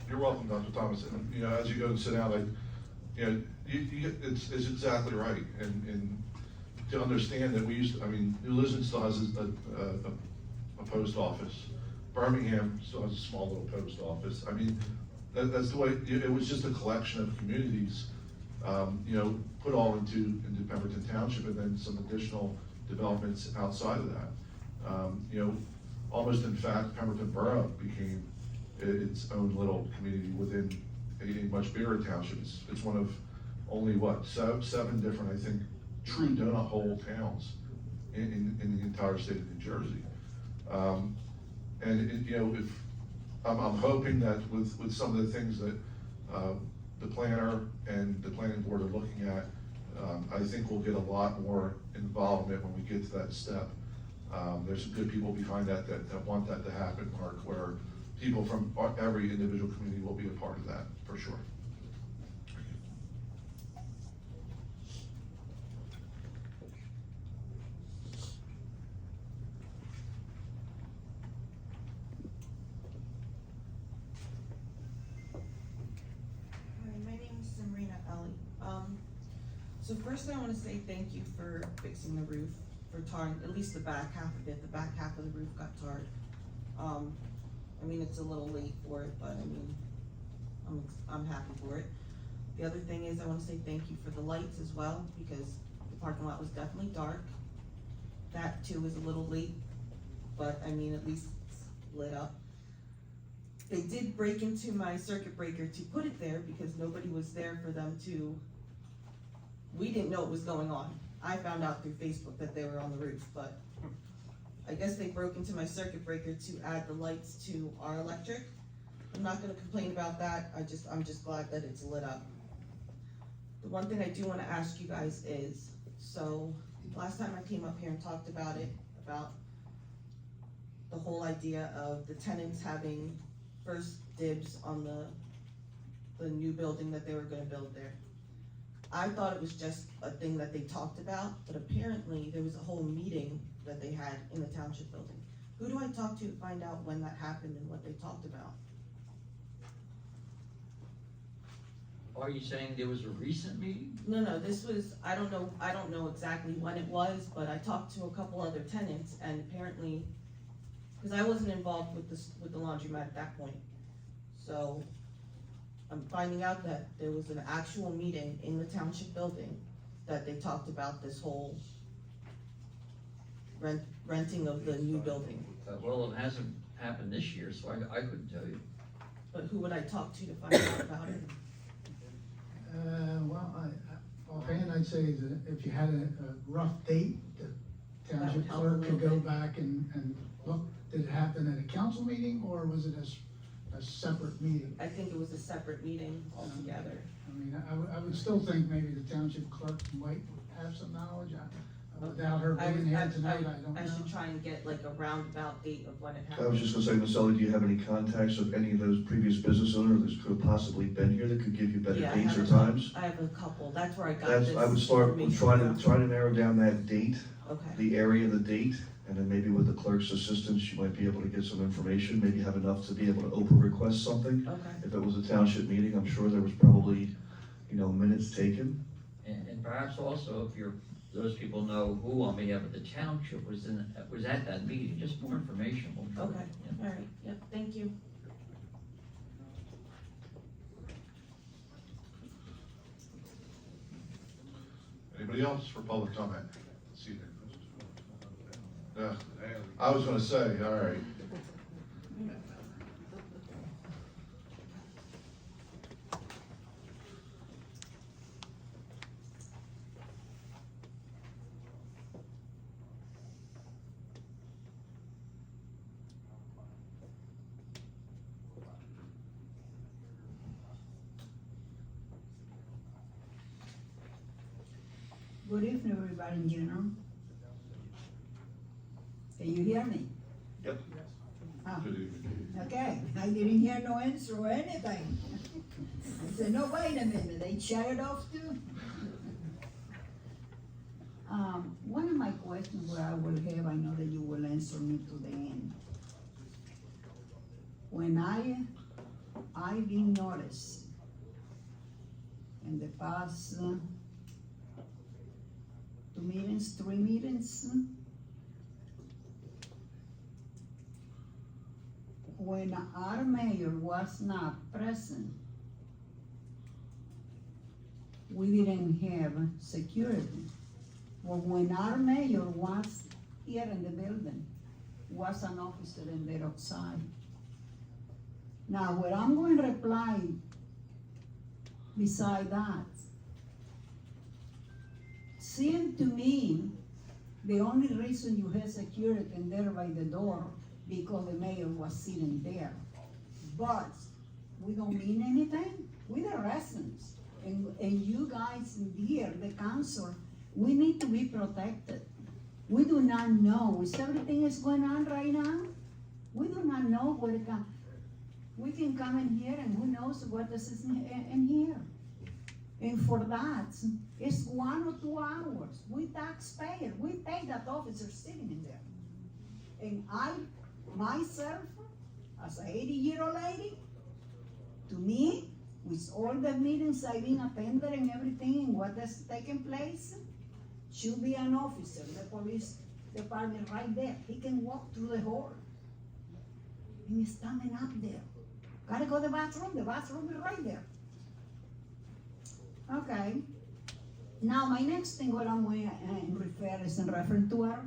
You're welcome, Dr. Thomas, and, as you go and sit down, it's exactly right, and to understand that New Lisbon still has a post office, Birmingham still has a small little post office. I mean, that's the way, it was just a collection of communities, put all into Pemberton Township, and then some additional developments outside of that. Almost in fact, Pemberton Borough became its own little community within a much bigger township. It's one of only what, seven different, I think, true donut hole towns in the entire state of New Jersey. And you know, if, I'm hoping that with some of the things that, the planner and the planning board are looking at, I think we'll get a lot more involvement when we get to that step. There's some good people behind that want that to happen, Mark, where people from every individual community will be a part of that, for sure. Hi, my name is Sabrina Ellie. So first I wanna say thank you for fixing the roof, for tarring, at least the back half of it, the back half of the roof got tarred. I mean, it's a little late for it, but I mean, I'm happy for it. The other thing is I wanna say thank you for the lights as well, because the parking lot was definitely dark. That too was a little late, but I mean, at least it's lit up. They did break into my circuit breaker to put it there because nobody was there for them to, we didn't know what was going on. I found out through Facebook that they were on the roof, but I guess they broke into my circuit breaker to add the lights to our electric. I'm not gonna complain about that, I'm just glad that it's lit up. The one thing I do wanna ask you guys is, so last time I came up here and talked about it, about the whole idea of the tenants having first dibs on the new building that they were gonna build there. I thought it was just a thing that they talked about, but apparently there was a whole meeting that they had in the township building. Who do I talk to find out when that happened and what they talked about? Are you saying there was a recent meeting? No, this was, I don't know exactly when it was, but I talked to a couple other tenants and apparently, cause I wasn't involved with the laundromat at that point. So I'm finding out that there was an actual meeting in the township building that they talked about this whole renting of the new building. Well, it hasn't happened this year, so I couldn't tell you. But who would I talk to find out about it? Well, offhand, I'd say that if you had a rough date, the township That would help a clerk could little go bit. back and look, did it happen at a council meeting, or was it a separate meeting? I think it was a separate meeting altogether. I mean, I would still think maybe the township clerk might have some knowledge. Without her being here tonight, I don't know. I should try and get like a roundabout date of when it I happened. was just gonna say, Ms. Ellie, do you have any contacts of any of those previous business owners that could have possibly been here that could give you better Yeah, dates or times? I have a couple, that's where I got That's, this. I would start with information trying to narrow down that date, from. Okay, the area, the date, and then maybe with the clerk's assistance, you might be able to get some information, maybe have enough to be able to open request something. okay. If it was a township meeting, I'm sure there was probably, minutes taken. And perhaps also, if those people know who on behalf of the township was at that meeting, just more information will be. Okay, all right, yep, thank you. Anybody else for public comment? Let's see there. I was gonna say, all right. Good evening, everybody in general. Can you hear me? Yep. Ah, Good evening. okay, I didn't hear no answer or anything. I said, no, wait a minute, they shut it off too? One of my questions where I will have, I know that you will answer me to the end. When I did notice in the past 2 meetings, 3 meetings, when our mayor was not present, we didn't have security. But when our mayor was here in the building, was an officer in there outside. Now, what I'm going to reply beside that seemed to me the only reason you had security in there by the door because the mayor was sitting there. But we don't mean anything. We're the residents. And you guys here, the council, we need to be protected. We do not know. Is everything is going on right now? We do not know what it can. We can come in here and who knows what this is in here. And for that, it's 1 or 2 hours. We taxpayers, we pay that officer sitting in there. And I, myself, as a 80-year-old lady, to me, with all the meetings I've been attending and everything and what has taken place, should be an officer, the police department right there. He can walk through the hall. And he's standing up there. Gotta go to the bathroom is right there. Okay. Now, my next thing what I'm going to refer is in reference to our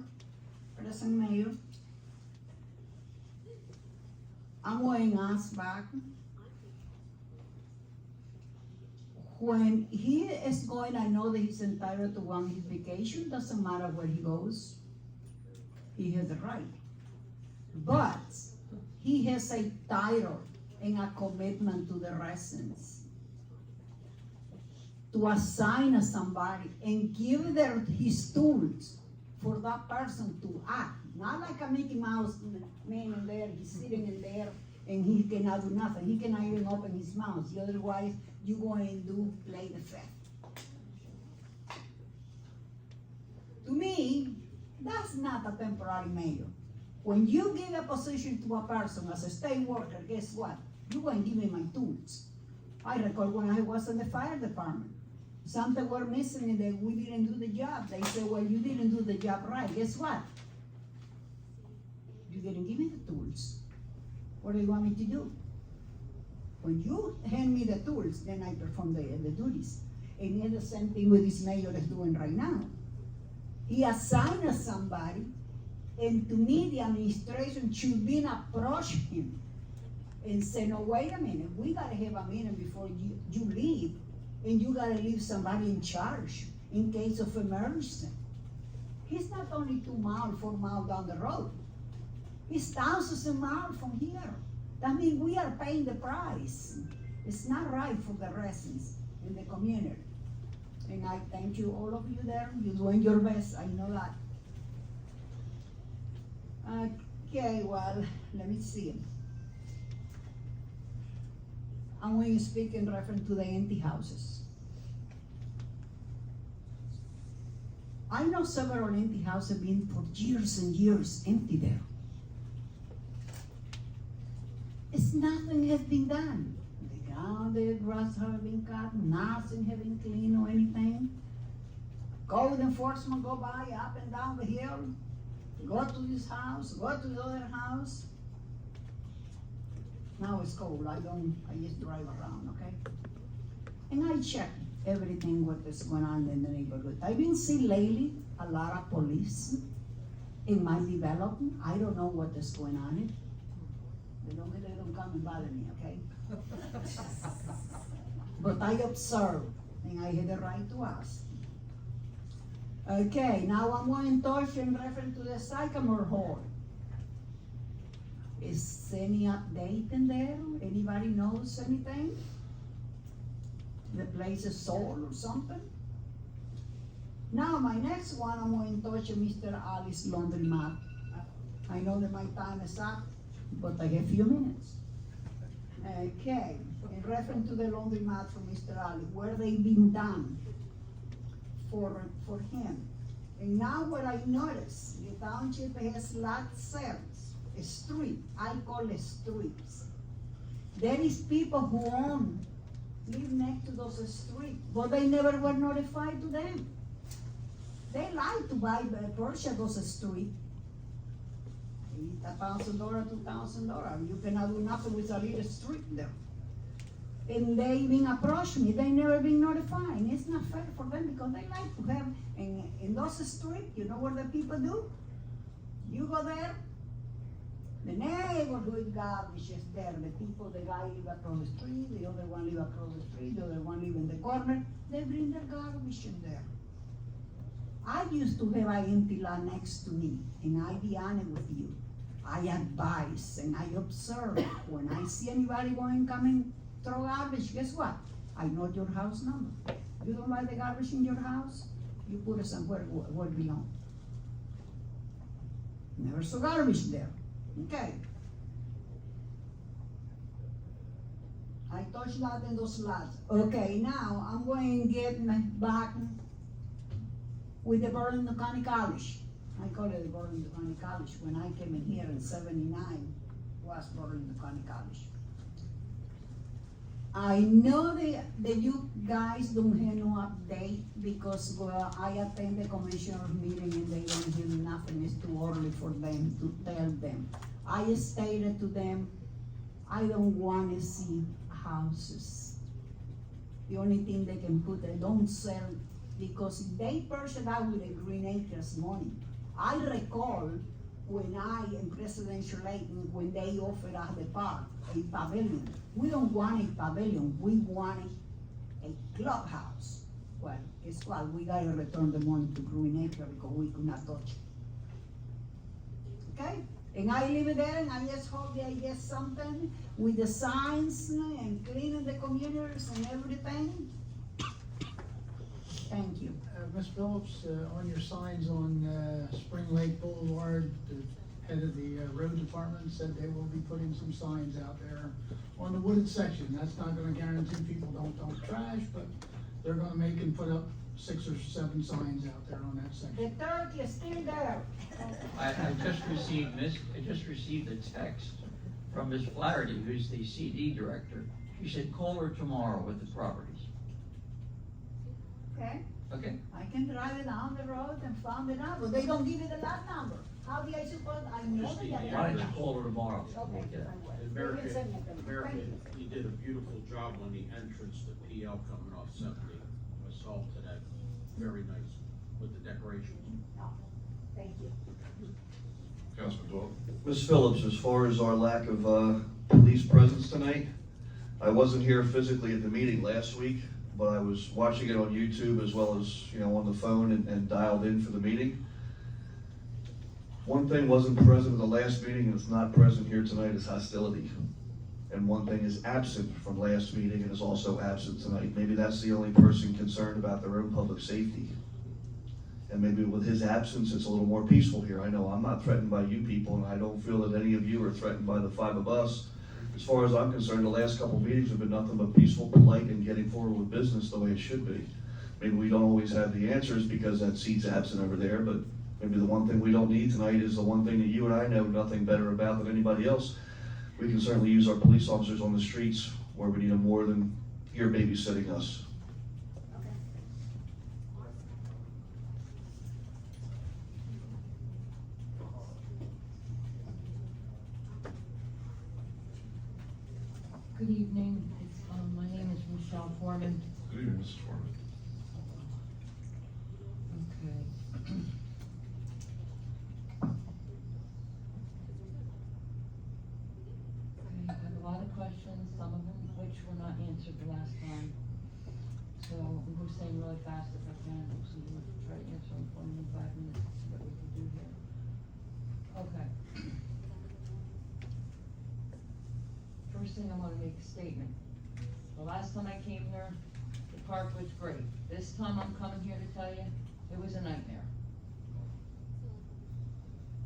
present mayor. I'm going to ask back. When he is going, I know that he's entitled to go on his vacation, doesn't matter where he goes. He has a right. But he has a title and a commitment to the residents to assign somebody and give his tools for that person to act. Not like a Mickey Mouse man in there, he's sitting in there and he cannot do nothing. He cannot even open his mouth. Otherwise, you go and play the fifth. To me, that's not a temporary mayor. When you give a position to a person as a state worker, guess what? You're going to give me my tools. I recall when I was in the fire department. Something were missing and that we didn't do the job. They said, well, you didn't do the job right. Guess what? You didn't give me the tools. What do you want me to do? When you hand me the tools, then I perform the duties. And it's the same thing with this mayor is doing right now. He assigned somebody, and to me, the administration should be approach him and say, no, wait a minute, we gotta have a meeting before you leave, and you gotta leave somebody in charge in case of emergency. He's not only 2 miles, 4 miles down the road. He's thousands of miles from here. That means we are paying the price. It's not right for the residents in the community. And I thank you, all of you there. You're doing your best, I know that. Okay, well, let me see. I'm going to speak in reference to the empty houses. I know several empty houses have been for years and years empty there. It's nothing has been done. The ground, the grass has been cut, nothing has been cleaned or anything. Code enforcement go by up and down the hill, go to this house, go to the other house. Now it's cold, I just drive around, okay? And I check everything what is going on in the neighborhood. I've been seeing lately a lot of police in my development. I don't know what is going on. They don't come and bother me, okay? But I observe, and I had the right to ask. Okay, now I'm going to touch in reference to the Sycamore Hall. Is any update in there? Anybody knows anything? The place is sold or something? Now, my next one, I'm going to touch Mr. Alice Laundromat. I know that my time is up, but I have a few minutes. Okay, in reference to the laundromat from Mr. Ali, where they been done for him. And now what I notice, the township has lot cells, a street, I call it streets. There is people who live next to those streets, but they never were notified to them. They like to purchase those streets. $1,000, $2,000. You cannot do nothing with a little street there. And they even approached me. They never been notified. And it's not fair for them because they like to have, in those streets, you know what the people do? You go there, the neighborhood garbage is there. The people, the guy live across the street, the other one live across the street, the other one live in the corner. They bring their garbage in there. I used to have an empty lot next to me, and I be honest with you. I advise and I observe. When I see anybody going, coming, throw garbage, guess what? I know your house number. You don't like the garbage in your house? You put it somewhere where it belongs. Never saw garbage there. Okay. I touched that in those lots. Okay, now I'm going to get back with the Pemberton County College. I call it the Pemberton County College. When I came in here in '79, was Pemberton County College. I know that you guys don't have no update because I attend the commissioner meeting and they don't hear nothing. It's too early for them to tell them. I stated to them, I don't want to see houses. The only thing they can put, they don't sell, because they purchased out with the Green Acres money. I recall when I, in Presidential Lake, when they offered us the park, a pavilion. We don't want a pavilion, we want a clubhouse. Well, guess what, we gotta return the money to Green Acres because we could not touch it. Okay? And I leave it there, and I just hope that I get something with the signs and cleaning the communities and everything. Thank you. Ms. Phillips, on your signs on Spring Lake Boulevard, the head of the road department said they will be putting some signs out there on the wooded section. That's not gonna guarantee people don't dump trash, but they're gonna make and put up 6 or 7 signs out there on that section. The turkey is still there. I just received a text from Ms. Flaherty, who's the CD director. She said, call her tomorrow with the properties. Okay, Okay? I can drive it down the road and find it out, but they don't give you the lot number. How do I suppose, I know Just they the got it. Why don't you call her tomorrow? Okay, Yeah. I will. American, You can send it to me. Thank American, you. he did a beautiful job on the entrance to PL coming off 70. I saw today, very nice with the decorations. No, thank you. Councilman Doyle? Ms. Phillips, as far as our lack of police presence tonight, I wasn't here physically at the meeting last week, but I was watching it on YouTube as well as, on the phone and dialed in for the meeting. One thing wasn't present at the last meeting and it's not present here tonight is hostility. And one thing is absent from last meeting and is also absent tonight. Maybe that's the only person concerned about their own public safety. And maybe with his absence, it's a little more peaceful here. I know I'm not threatened by you people, and I don't feel that any of you are threatened by the 5 of us. As far as I'm concerned, the last couple of meetings have been nothing but peaceful, polite, and getting forward with business the way it should be. Maybe we don't always have the answers because that seat's absent over there, but maybe the one thing we don't need tonight is the one thing that you and I know nothing better about than anybody else. We can certainly use our police officers on the streets where we need them more than here babysitting us. Good evening, my name is Michelle Foreman. Good evening, Mrs. Foreman. Okay. I have a lot of questions, some of them which were not answered the last time. So I'm going to say them really fast if I can, so you can try to answer them for me in 5 minutes, see what we can do here. Okay. First thing I want to make a statement. The last time I came here, the park was great. This time I'm coming here to tell you, it was a nightmare.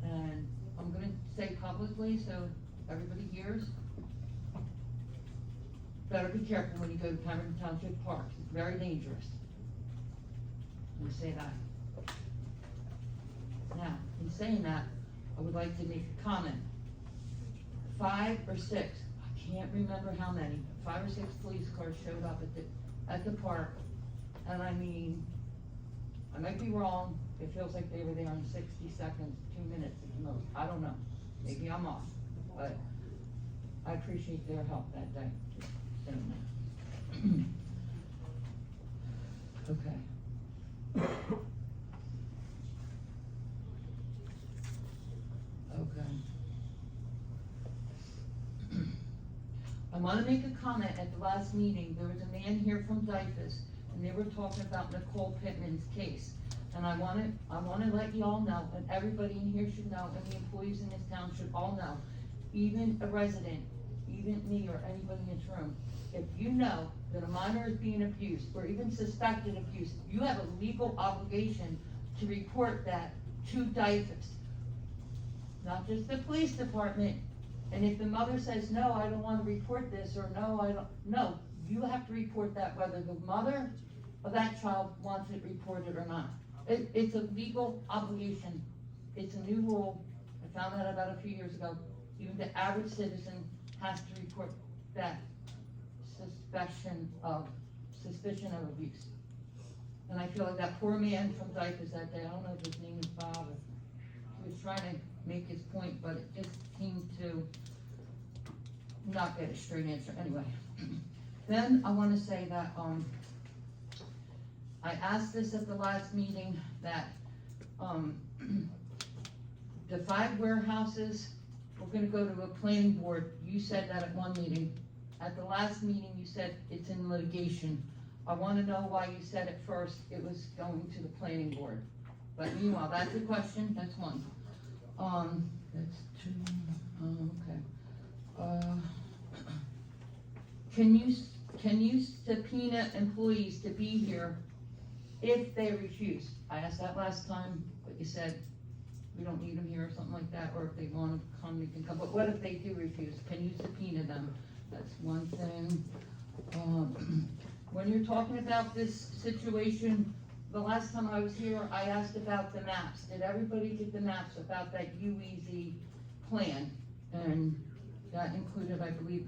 And I'm gonna say publicly so everybody hears. Better be careful when you go to Pemberton Township Park. It's very dangerous. Let me say that. Now, in saying that, I would like to make a comment. 5 or 6, I can't remember how many, 5 or 6 police cars showed up at the park. And I mean, I might be wrong, it feels like they were there in 60 seconds, 2 minutes at the most, I don't know, maybe I'm off, but I appreciate their help that day, just saying that. Okay. Okay. I wanna make a comment. At the last meeting, there was a man here from Dyfus, and they were talking about Nicole Pittman's case. And I wanna let you all know, and everybody in here should know, and the employees in this town should all know, even a resident, even me or anybody in this room, if you know that a minor is being abused, or even suspected abuse, you have a legal obligation to report that to DIFAS. Not just the police department, and if the mother says, no, I don't wanna report this, or no, you have to report that whether the mother of that child wants it reported or not. It's a legal obligation, it's a new rule, I found that about a few years ago. Even the average citizen has to report that suspicion of abuse. And I feel like that poor man from DIFAS that day, I don't know if his name is Bob, or he was trying to make his point, but it just seemed to not get a straight answer, anyway. Then I wanna say that, I asked this at the last meeting, that, the 5 warehouses, we're gonna go to a planning board. You said that at one meeting. At the last meeting, you said it's in litigation. I wanna know why you said at first it was going to the planning board. But meanwhile, that's a question, that's one. That's 2, okay. Can you subpoena employees to be here if they refuse? I asked that last time, but you said we don't need them here or something like that, or if they wanna come, they can come, but what if they do refuse? Can you subpoena them? That's one thing. When you're talking about this situation, the last time I was here, I asked about the maps. Did everybody get the maps about that UEZ plan? And that included, I believe,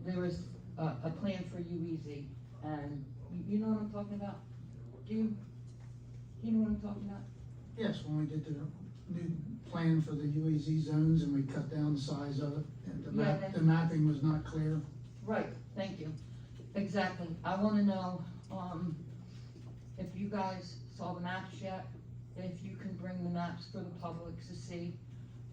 there was a plan for UEZ, and you know what I'm talking about? Do you know what I'm talking about? Yes, when we did the new plan for the UEZ zones and we cut down the size of it, and the mapping was not clear. Right, thank you. Exactly. I wanna know, if you guys saw the maps yet, if you can bring the maps for the public to see,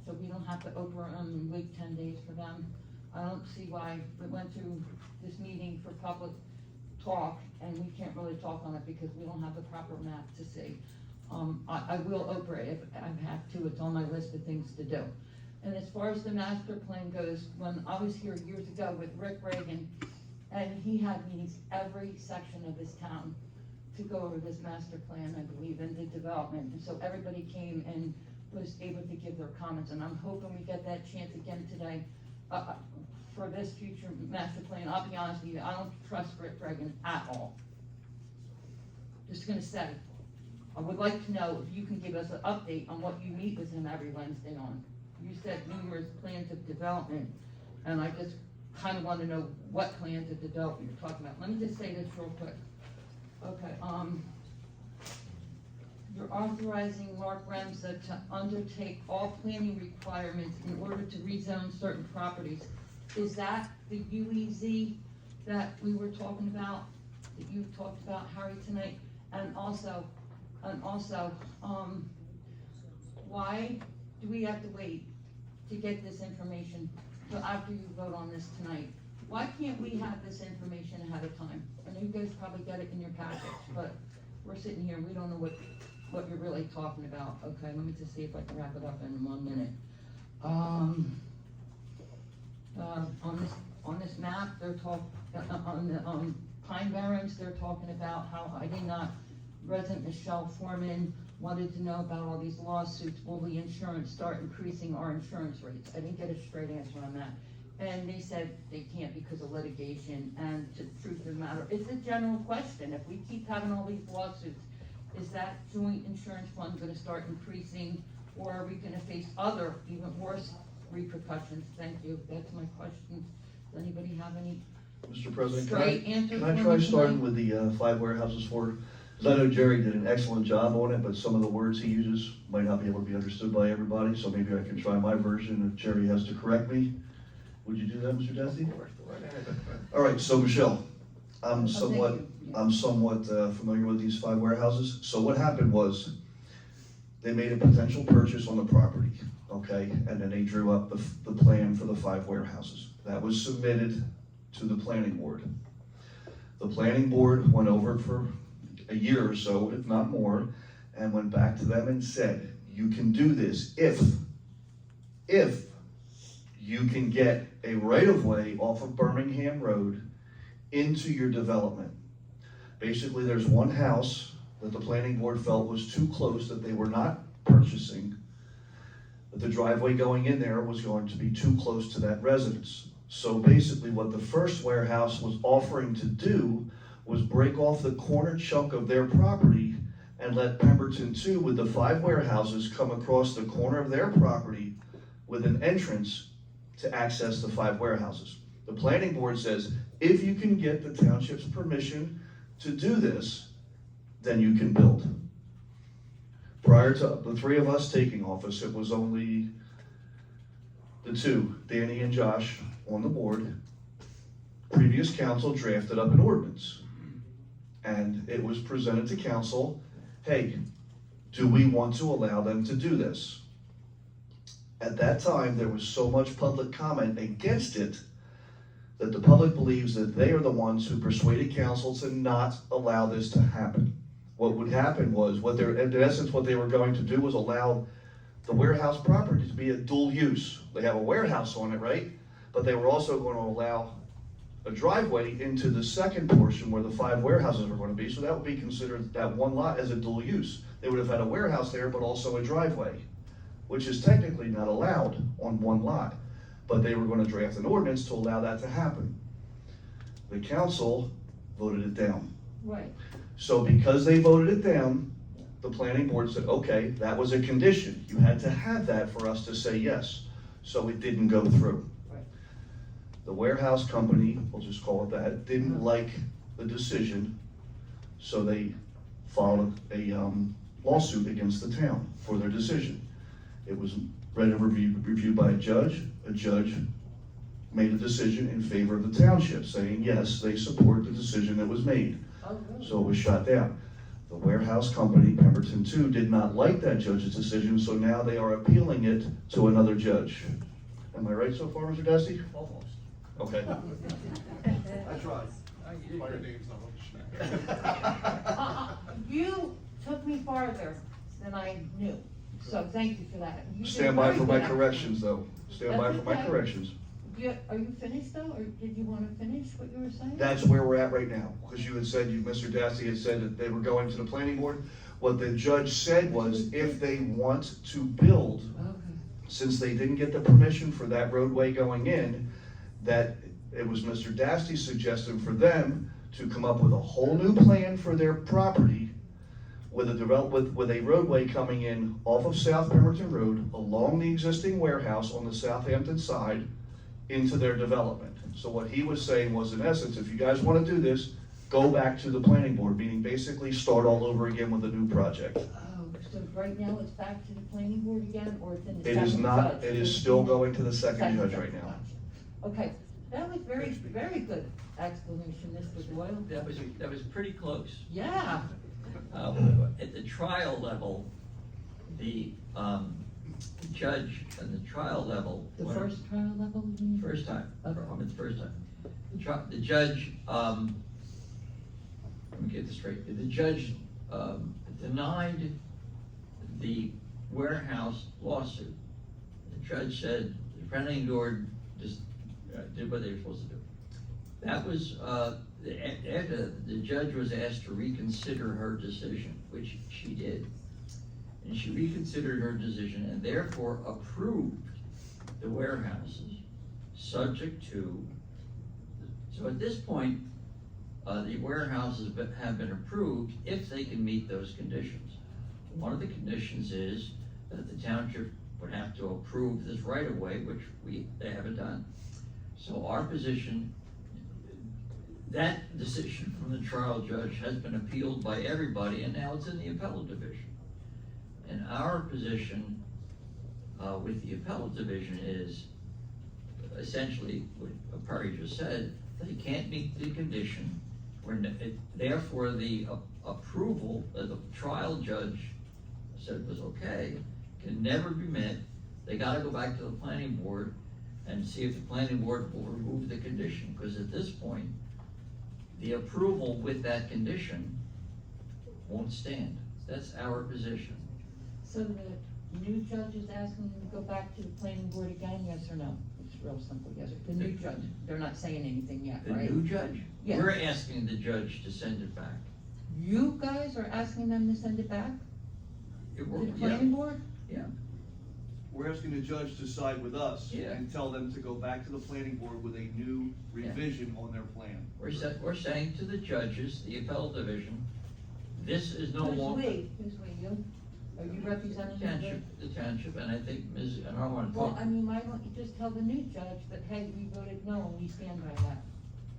so we don't have to open them and wait 10 days for them. I don't see why we went through this meeting for public talk, and we can't really talk on it because we don't have the proper map to see. I will open it if I have to, it's on my list of things to do. And as far as the master plan goes, when I was here years ago with Rick Reagan, and he had meetings every section of this town to go over this master plan, I believe, and the development, and so everybody came and was able to give their comments, and I'm hoping we get that chance again today, for this future master plan. I'll be honest with you, I don't trust Rick Reagan at all. Just gonna say, I would like to know if you can give us an update on what you meet with him every Wednesday on. You said numerous plans of development, and I just kinda wanna know what plans of development you're talking about. Let me just say this real quick. Okay, you're authorizing Mark Remsa to undertake all planning requirements in order to rezone certain properties. Is that the UEZ that we were talking about, that you talked about, Harry, tonight? And also, why do we have to wait to get this information till after you vote on this tonight? Why can't we have this information ahead of time? I know you guys probably get it in your package, but we're sitting here and we don't know what you're really talking about. Okay, let me just see if I can wrap it up in 1 minute. On this map, they're on the, Pine Barrens, they're talking about how resident Michelle Foreman wanted to know about all these lawsuits. Will the insurance start increasing our insurance rates? I didn't get a straight answer on that. And they said they can't because of litigation, and the truth of the matter, it's a general question. If we keep having all these lawsuits, is that joint insurance fund gonna start increasing, or are we gonna face other, even worse repercussions? Thank you, that's my question. Does anybody have any Mr. President, straight answers? can I try starting with the 5 warehouses for, because I know Jerry did an excellent job on it, but some of the words he uses might not be able to be understood by everybody, so maybe I can try my version if Jerry has to correct me. Would you do that, Mr. Desi? All right, so Michelle, I'm somewhat familiar with these 5 warehouses. So what happened was, they made a potential purchase on the property, okay? And then they drew up the plan for the 5 warehouses. That was submitted to the planning board. The planning board went over it for a year or so, if not more, and went back to them and said, you can do this if you can get a right-of-way off of Birmingham Road into your development. Basically, there's one house that the planning board felt was too close that they were not purchasing, but the driveway going in there was going to be too close to that residence. So basically what the first warehouse was offering to do was break off the corner chunk of their property and let Pemberton 2 with the 5 warehouses come across the corner of their property with an entrance to access the 5 warehouses. The planning board says, if you can get the township's permission to do this, then you can build. Prior to the 3 of us taking office, it was only the 2, Danny and Josh, on the board. Previous council drafted up an ordinance. And it was presented to council, hey, do we want to allow them to do this? At that time, there was so much public comment against it that the public believes that they are the ones who persuaded council to not allow this to happen. What would happen was, in essence, what they were going to do was allow the warehouse property to be a dual use. They have a warehouse on it, right? But they were also going to allow a driveway into the second portion where the 5 warehouses were going to be. So that would be considered that one lot as a dual use. They would have had a warehouse there, but also a driveway, which is technically not allowed on one lot. But they were going to draft an ordinance to allow that to happen. The council voted it down. Right. So because they voted it down, the planning board said, okay, that was a condition. You had to have that for us to say yes. So it didn't go through. Right. The warehouse company, we'll just call it that, didn't like the decision, so they filed a lawsuit against the town for their decision. It was read and reviewed by a judge. A judge made a decision in favor of the township, saying yes, they support the decision that was made. Oh, really? So it was shot down. The warehouse company, Pemberton 2, did not like that judge's decision, so now they are appealing it to another judge. Am I right so far, Mr. Dusty? Almost. Okay. I tried. My name's not on the You took me farther than I knew, so thank you for that. You did Stand by very for my good. corrections, though. Stand by for my Okay. corrections. Are you finished though, or did you want to finish what you were saying? That's where we're at right now, because you had said, Mr. Dasty had said that they were going to the planning board. What the judge said was, if they want to build, Okay. since they didn't get the permission for that roadway going in, that it was Mr. Dasty's suggestion for them to come up with a whole new plan for their property with a roadway coming in off of South Pemberton Road, along the existing warehouse on the Southampton side, into their development. So what he was saying was, in essence, if you guys want to do this, go back to the planning board, meaning basically start all over again with a new project. Oh, so right now it's back to the planning board again, or it's in the It second is not, judge? it is still going to the second judge right now. Okay, that was very good explanation, Mr. Doyle. That was pretty close. Yeah. At the trial level, the judge and the trial level. The first trial level, you mean? First time, Okay. I mean, the first time. The judge, let me get this straight. The judge denied the warehouse lawsuit. The judge said the planning board just did what they were supposed to do. That was, after the judge was asked to reconsider her decision, which she did. And she reconsidered her decision and therefore approved the warehouses subject to, so at this point, the warehouses have been approved if they can meet those conditions. One of the conditions is that the township would have to approve this right of way, which they haven't done. So our position, that decision from the trial judge has been appealed by everybody, and now it's in the appellate division. And our position with the appellate division is essentially what Perry just said, they can't meet the condition. Therefore, the approval that the trial judge said was okay can never be met. They gotta go back to the planning board and see if the planning board will remove the condition, because at this point, the approval with that condition won't stand. That's our position. So the new judge is asking them to go back to the planning board again, yes or no? It's real simple, yes. The new judge, they're not saying anything yet, The right? new judge? Yeah. We're asking the judge to send it back. You guys are asking them to send it back It to will- the yeah, planning board? yeah. We're asking the judge to side with us Yeah. and tell them to go back to the planning board with a new revision on their plan. We're saying to the judges, the appellate division, this is no longer. Who's we, you? Are you representing The township, and I think Ms., and I want to Well, talk. I mean, why don't you just tell the new judge that, hey, we voted no and we stand by that?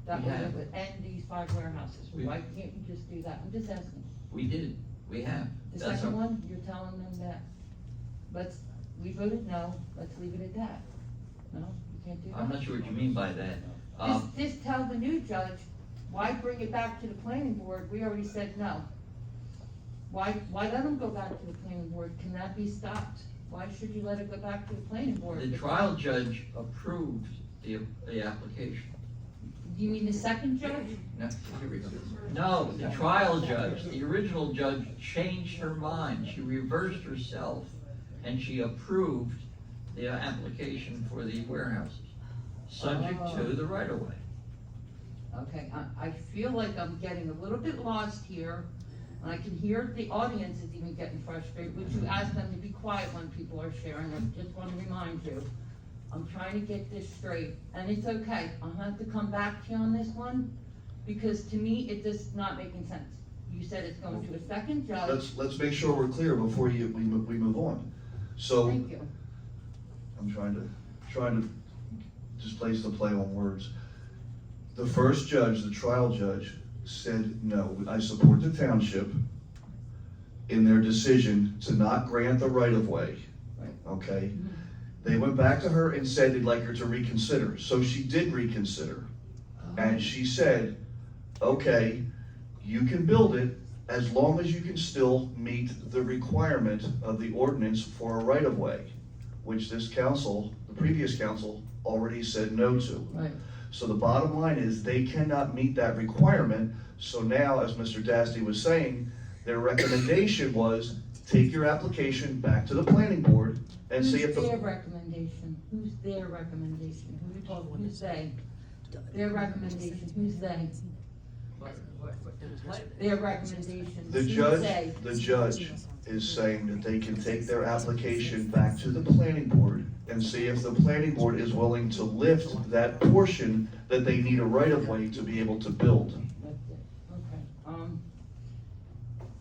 That We way it have. would end these 5 warehouses. We- Why can't you just do that? I'm just asking. We did, we have. The That's second our- one, you're telling them that, we voted no, let's leave it at that. No, you can't do that? I'm not sure what you mean by that. Just tell the new judge, why bring it back to the planning board? We already said no. Why let them go back to the planning board? Can that be stopped? Why should you let it go back to the planning board? The trial judge approved the application. You mean the second judge? No, here we go. No, the trial judge, the original judge changed her mind. She reversed herself and she approved the application for the warehouses, subject to the right of way. Okay, I feel like I'm getting a little bit lost here, and I can hear the audience is even getting frustrated. Would you ask them to be quiet when people are sharing? I just want to remind you. I'm trying to get this straight, and it's okay. I'll have to come back to you on this one, because to me, it just not making sense. You said it's going to a second judge. Let's make sure we're clear before we move on. So, Thank you. I'm trying to just place the play on words. The first judge, the trial judge, said, no, I support the township in their decision to not grant the right-of-way, Right. okay? They went back to her and said they'd like her to reconsider, so she did reconsider. And she said, okay, you can build it as long as you can still meet the requirement of the ordinance for a right-of-way, which this council, the previous council, already said no to. Right. So the bottom line is, they cannot meet that requirement, so now, as Mr. Dasty was saying, their recommendation was, take your application back to the planning board and see if Who's their the, recommendation? Who's their recommendation? Who's they? Their recommendation, who's they? Their recommendation, the who's judge, they? the judge is saying that they can take their application back to the planning board and see if the planning board is willing to lift that portion that they need a right-of-way to be able to build. That's it. Okay,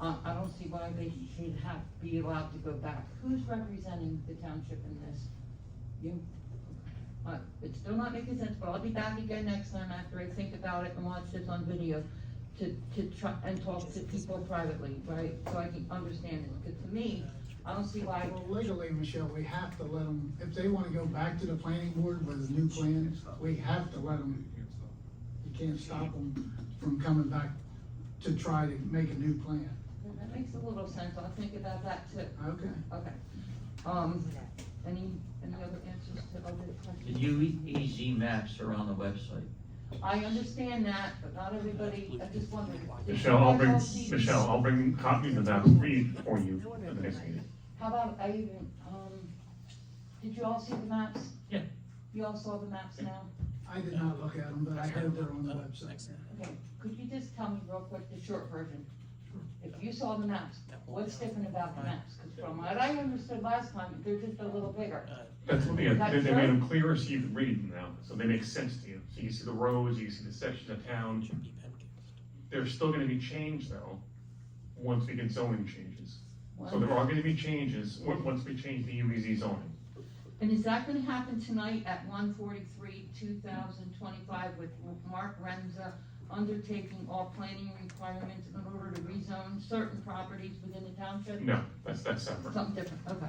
I don't see why they should be allowed to go back. Who's representing the township in this? You? It's still not making sense, but I'll be back again next time after I think about it and watch this on video to try and talk to people privately, right? So I can understand it, because to me, I don't see why. Well, legally, Michelle, we have to let them, if they wanna go back to the planning board with a new plan, we have to let them. You can't stop them from coming back to try to make a new plan. That makes a little sense, I'll think about that too. Okay. Okay. Any other answers to other The questions? UEZ maps are on the website. I understand that, but not everybody, I just wondered. did Michelle, I'll you bring, all see- copies of that for you at the next meeting. How about, did you all see the maps? Yeah. You all saw the maps now? I did not look at them, but I heard they're on the website. Okay, could you just tell me real quick the short version? If you saw the maps, what's different about the maps? Because from what I understood last time, they're just a little bigger. That's what Is that they true? made them clearer so you can read them now, so they make sense to you. So you see the roads, you see the sections of town. They're still gonna be changed though, once we get zoning changes. So there are gonna be changes, once we change the UEZ zoning. And is that gonna happen tonight at 143/2025 with Mark Renza undertaking all planning requirements in order to rezone certain properties within the township? No, that's separate. Something different, okay.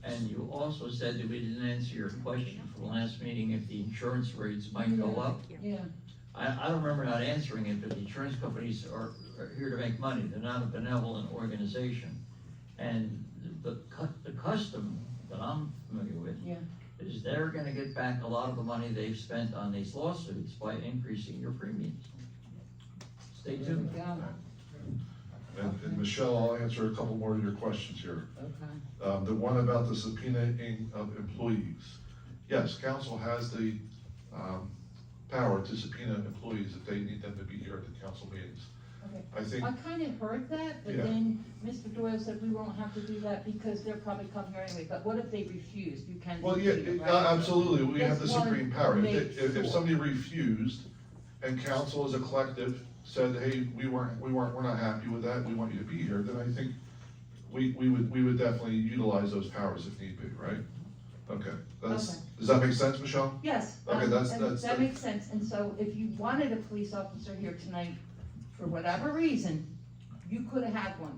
And you also said that we didn't answer your question from the last meeting if the insurance rates might go up. Yeah, I don't remember not answering it, but the insurance companies are here to make money. They're not a benevolent organization. And the custom that I'm familiar with yeah. is they're gonna get back a lot of the money they've spent on these lawsuits by increasing your premiums. Stay tuned. And Michelle, I'll answer a couple more of your questions here. Okay. The one about the subpoenaing of employees. Yes, council has the, power to subpoena employees if they need them to be here at the council meetings. Okay. I think, I kind of heard that, but Yeah. then Mr. Doyle said we won't have to do that because they're probably coming here anyway, but what if they refuse? You can. well, yeah, subpoena, right? absolutely, we have the Just wanted supreme to power. make If sure. somebody refused and council as a collective said, hey, we're not happy with that, we want you to be here, then I think we would definitely utilize those powers if need be, right? Okay, Okay. does that make sense, Michelle? Yes. Okay, and that's- That makes sense, and so if you wanted a police officer here tonight, for whatever reason, you could have had one,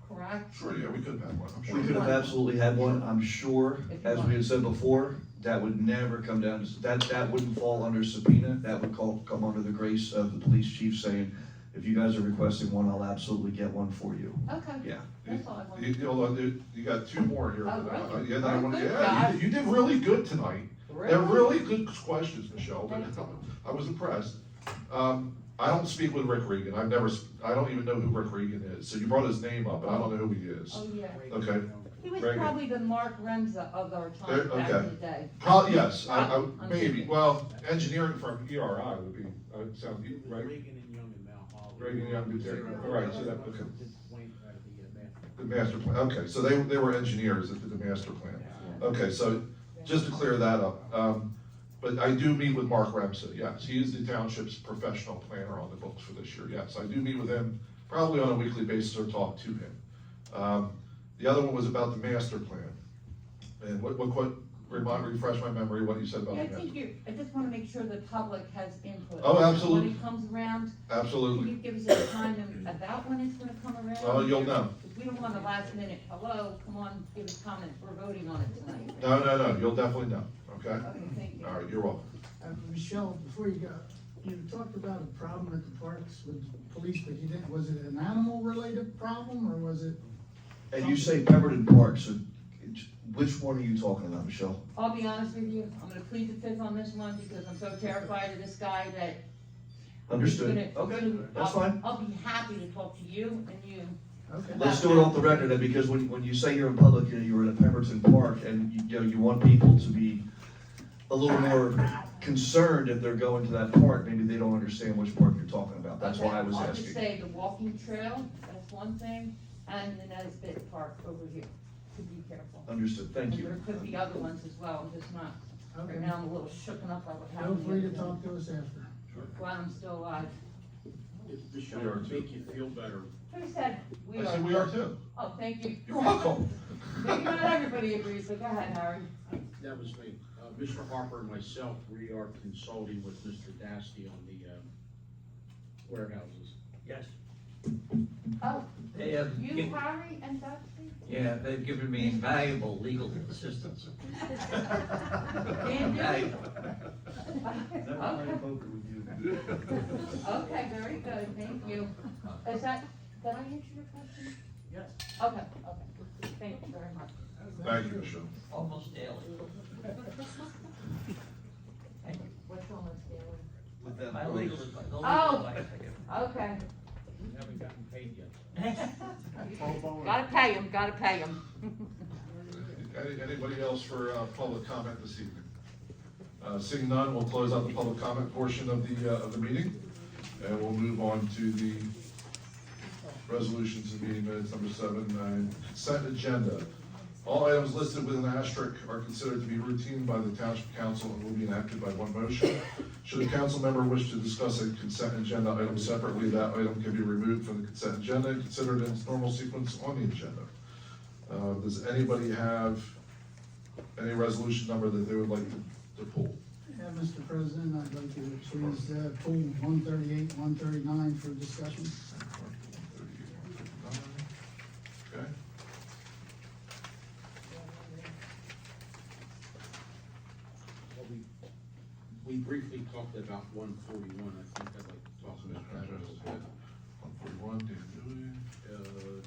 correct? Sure, yeah, we could have one, I'm We sure. could have absolutely had one, I'm sure, If you as we had said before, that would never come down to, that wouldn't fall under subpoena, that would come under the grace of the police chief saying, if you guys are requesting one, I'll absolutely get one for you. Okay, Yeah. that's all I wanted. You got two more here. Oh, really? Yeah, that I wanna- Very good, yeah, guys. you did really good tonight. They're really good questions, Michelle, Thank you. I was impressed. I don't speak with Rick Regan, I don't even know who Rick Regan is, so you brought his name up, but I don't know who he is. Oh, yeah. Okay, He was Very good. probably the Mark Remza of our time back Okay. in the day. probably, yes, I'm maybe, thinking. well, engineering from ERI would be, sound, right? Reagan and Young and Mount Holly. Reagan, Young, Gutierrez. All right, so that- okay. Just wait out of the master. The master plan, okay, so they were engineers that did the master plan. Okay, so just to clear that up, but I do meet with Mark Remsa, yes, he is the township's professional planner on the books for this year, yes, I do meet with him probably on a weekly basis or talk to him. The other one was about the master plan, and refresh my memory, what you said about Yeah, the master. I just wanna make sure the public has input. Oh, absolutely. When it comes around, can Absolutely, you give us a time about when it's gonna come around? oh, you'll know, Because we don't want a last minute, hello, come on, give us comment, we're voting on it tonight. no, you'll definitely know, okay? Okay, thank you. All right, you're welcome. Michelle, before you go, you talked about a problem at the parks with police, but you didn't, was it an animal related problem or was it? And you say Pemberton Park, so which one are you talking about, Michelle? I'll be honest with you, I'm gonna plead the fifth on this one because I'm so terrified of this guy that. Understood, he's gonna- okay, that's fine. I'll be happy to talk to you and you. Okay. Let's do it off the record then, because when you say you're in public, you're at a Pemberton Park, and you want people to be a little more concerned if they're going to that park, maybe they don't understand which park you're talking about, that's why I was I'll just asking. say the walking trail, that's one thing, and the Nesbit Park over here, to be careful. Understood, thank And you. there could be other ones as well, I'm just not, right Okay. now I'm a little shooken up by what Feel happened. free the to other talk day. to us after. While I'm still alive. Michelle, We are to too. make you feel better, Who said we I are? said we are too. Oh, thank you. You're welcome. Maybe not everybody agrees, but go ahead, Harry. that was me. Mr. Harper and myself, we are consulting with Mr. Dasty on the, warehouses. Yes. Oh, They have, you, Harry, and Betsy? yeah, they've given me invaluable legal assistance. Dan, do Invaluable. Okay, very good, thank you. Is that, did I answer your question? Yes. Okay, okay, thank you very much. Thank you, Michelle. Almost daily. What's almost daily? With them My rules. legal advice. Oh. Okay. We haven't gotten paid yet. Gotta pay him. Anybody else for public comment this evening? Seeing none, we'll close out the public comment portion of the meeting, and we'll move on to the resolutions of meeting minutes number 7, consent agenda. All items listed with an asterisk are considered to be routine by the Township Council and will be enacted by one motion. Should a council member wish to discuss a consent agenda item separately, that item can be removed from the consent agenda and considered in its normal sequence on the agenda. Does anybody have any resolution number that they would like to pull? Yeah, Mr. President, I'd like to please, pull 138, 139 for discussion. Okay. Well, we briefly talked about 141, I think I'd like to talk about that a little bit. 141, Dan Dewey.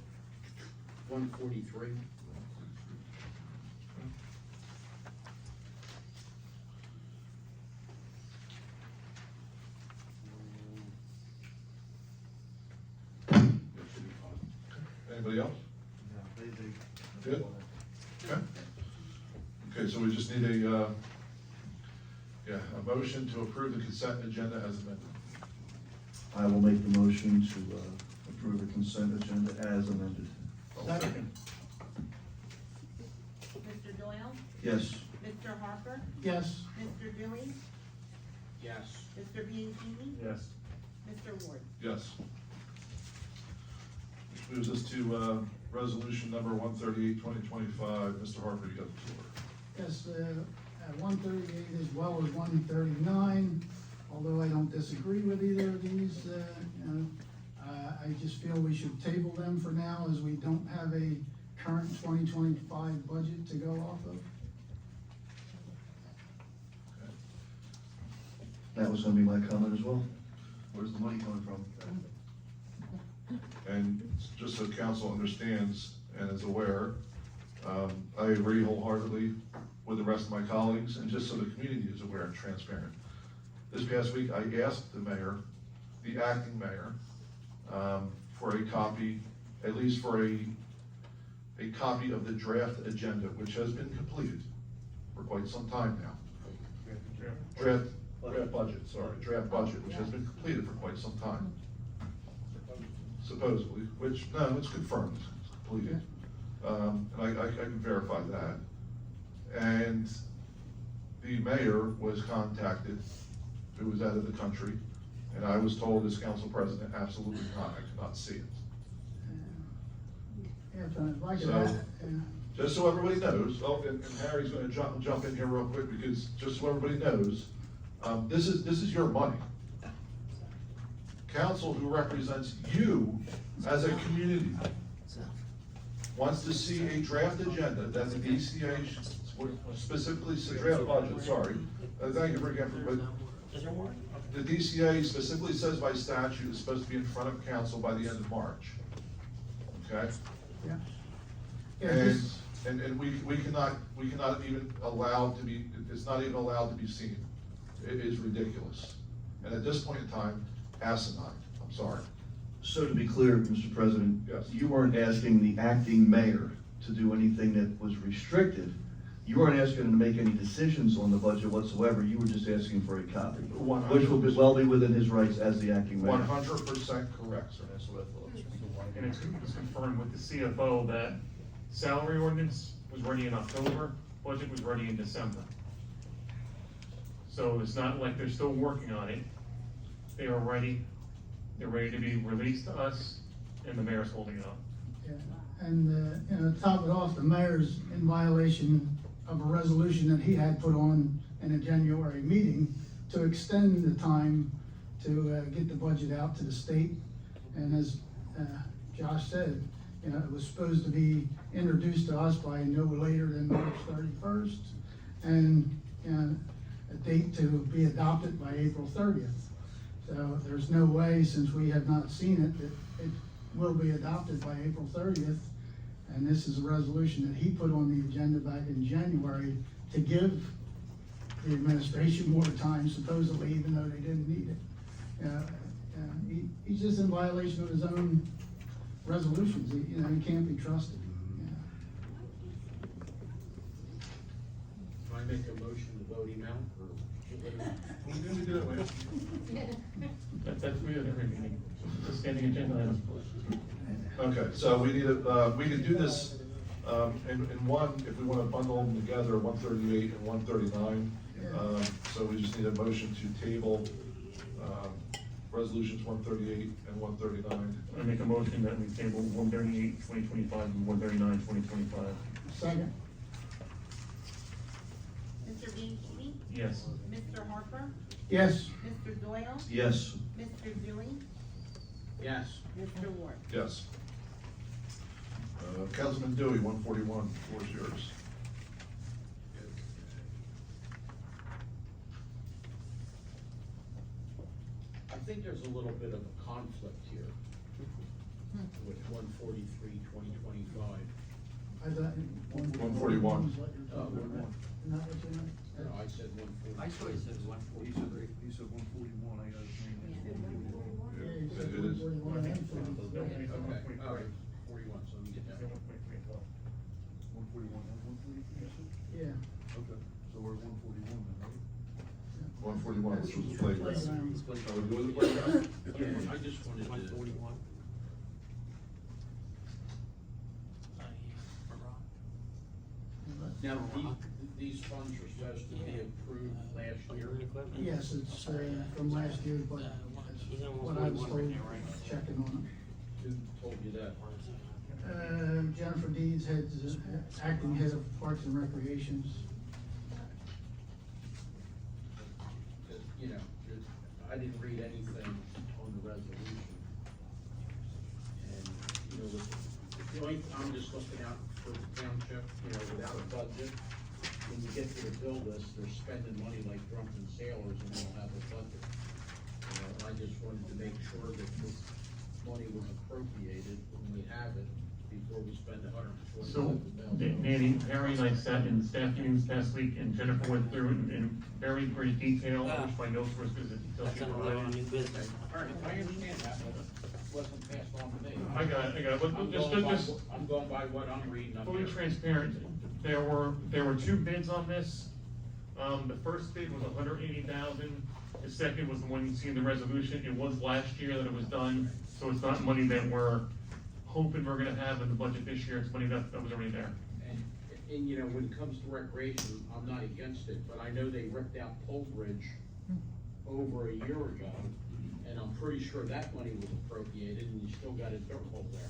143. Anybody else? Good? Okay. Okay, so we just need a motion to approve the consent agenda as amended. I will make the motion to approve the consent agenda as amended. Second. Mr. Doyle? Yes. Mr. Harper? Yes. Mr. Dewey? Yes. Mr. Bianchini? Yes. Mr. Ward? Yes. Which moves us to resolution number 138, 2025. Mr. Harper, you got the floor. Yes, at 138 as well as 139, although I don't disagree with either of these, I just feel we should table them for now as we don't have a current 2025 budget to go off of. That was gonna be my comment as well. Where's the money coming from? And just so council understands and is aware, I agree wholeheartedly with the rest of my colleagues, and just so the community is aware and transparent. This past week, I asked the mayor, the acting mayor, for a copy, at least for a copy of the draft agenda, which has been completed for quite some time now. Draft budget, which has been completed for quite some time. Supposedly, which, no, it's confirmed, it's completed. And I can verify that. And the mayor was contacted, who was out of the country, and I was told as council president, absolutely not, I could not see it. Yeah, if I could So- add, Just so everybody knows, and Harry's gonna jump in here real quick, because just so everybody knows, this is your money. Council who represents you as a community wants to see a draft agenda that the DCA specifically, draft budget, sorry. Thank you again for, the DCA specifically says by statute it's supposed to be in front of council by the end of March. Okay? yeah. Yeah, And, just- and we cannot even allow to be, it's not even allowed to be seen. It is ridiculous. And at this point in time, asinine, I'm sorry. So to be clear, Mr. President. Yes. You weren't asking the acting mayor to do anything that was restricted. You weren't asking him to make any decisions on the budget whatsoever. You were just asking for a copy, which will well be within his rights as the acting mayor. 100% correct, sir. That's what I thought. And it was confirmed with the CFO that salary ordinance was ready in October, budget was ready in December. So it's not like they're still working on it. They are ready. They're ready to be released to us, and the mayor's holding it up. Yeah, and, to top it off, the mayor's in violation of a resolution that he had put on in a January meeting to extend the time to, get the budget out to the state. And as, Josh said, it was supposed to be introduced to us by no later than March 31st. And, a date to be adopted by April 30th. So there's no way, since we have not seen it, that it will be adopted by April 30th. And this is a resolution that he put on the agenda back in January to give the administration more time supposedly, even though they didn't need it. He's just in violation of his own resolutions. He can't be trusted. Can I make a motion to vote him out, or? We do it, wait. That's we have every meeting, it's a standing agenda item. Okay, so we need we can do this, in one, if we wanna bundle them together, 138 and 139. So we just need a motion to table, resolutions 138 and 139. I make a motion that we table 138, 2025, and 139, 2025. Second. Mr. Bianchini? Yes. Mr. Harper? Yes. Mr. Doyle? Yes. Mr. Dewey? Yes. Mr. Ward? Yes. Councilman Dewey, 141, floor is yours. I think there's a little bit of a conflict here with 143/2025. I thought. 141. Not what you meant? No, I said 140. I thought he said 140. He said 141, I got his name. Yeah, he said It is. 141 and 43. Okay, all right, 41, so get that. Yeah, 1.3. 141 and 143, you said? Yeah. Okay, so we're at 141 then, right? 141, which was the playground. Playground. Are we doing the playground? Yeah, I just wanted to. Now, these funds are supposed to be approved last year. Yes, it's, from last year, but that's what I was told, checking on Who told you that? it. Jennifer Deeds, heads, acting head of Parks and Recreations. You know, I didn't read anything on the resolution. And, you know, the only, I'm just looking out for the township, you know, without a budget. When you get to the bill list, they're spending money like drunken sailors and they don't have a budget. You know, and I just wanted to make sure that this money was appropriated when we have it before we spend So, $127,000. Danny, Harry and I sat in staff meetings past week, and Jennifer went through in very great detail. I wish my notes were as good as the details she provided. All right, I understand that, but it wasn't passed on to me. I got it, but I'm going by what I'm reading up fully here. transparent, there were two bids on this. The first bid was $180,000, the second was the one you see in the resolution. It was last year that it was done, so it's not money that we're hoping we're gonna have in the budget this year, it's money that was already there. And, you know, when it comes to recreation, I'm not against it, but I know they ripped out Pole Bridge over a year ago, and I'm pretty sure that money was appropriated, and you still got a dirt hole there.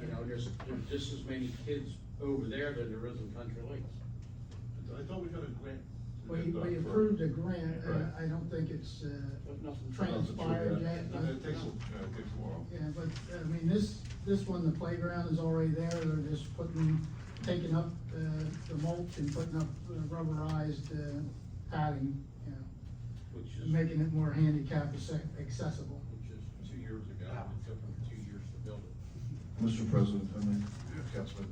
You know, there's just as many kids over there than there is in Country Lakes. I thought we got a grant. We approved a grant, I don't think it's, But nothing transpired yet. It takes a while. Yeah, but, I mean, this one, the playground is already there, they're just taking up, the mulch and putting up rubberized, padding, you know, Which and is, making it more handicap accessible. which is 2 years ago, it took them 2 years to build it. Mr. President, I mean, Councilman,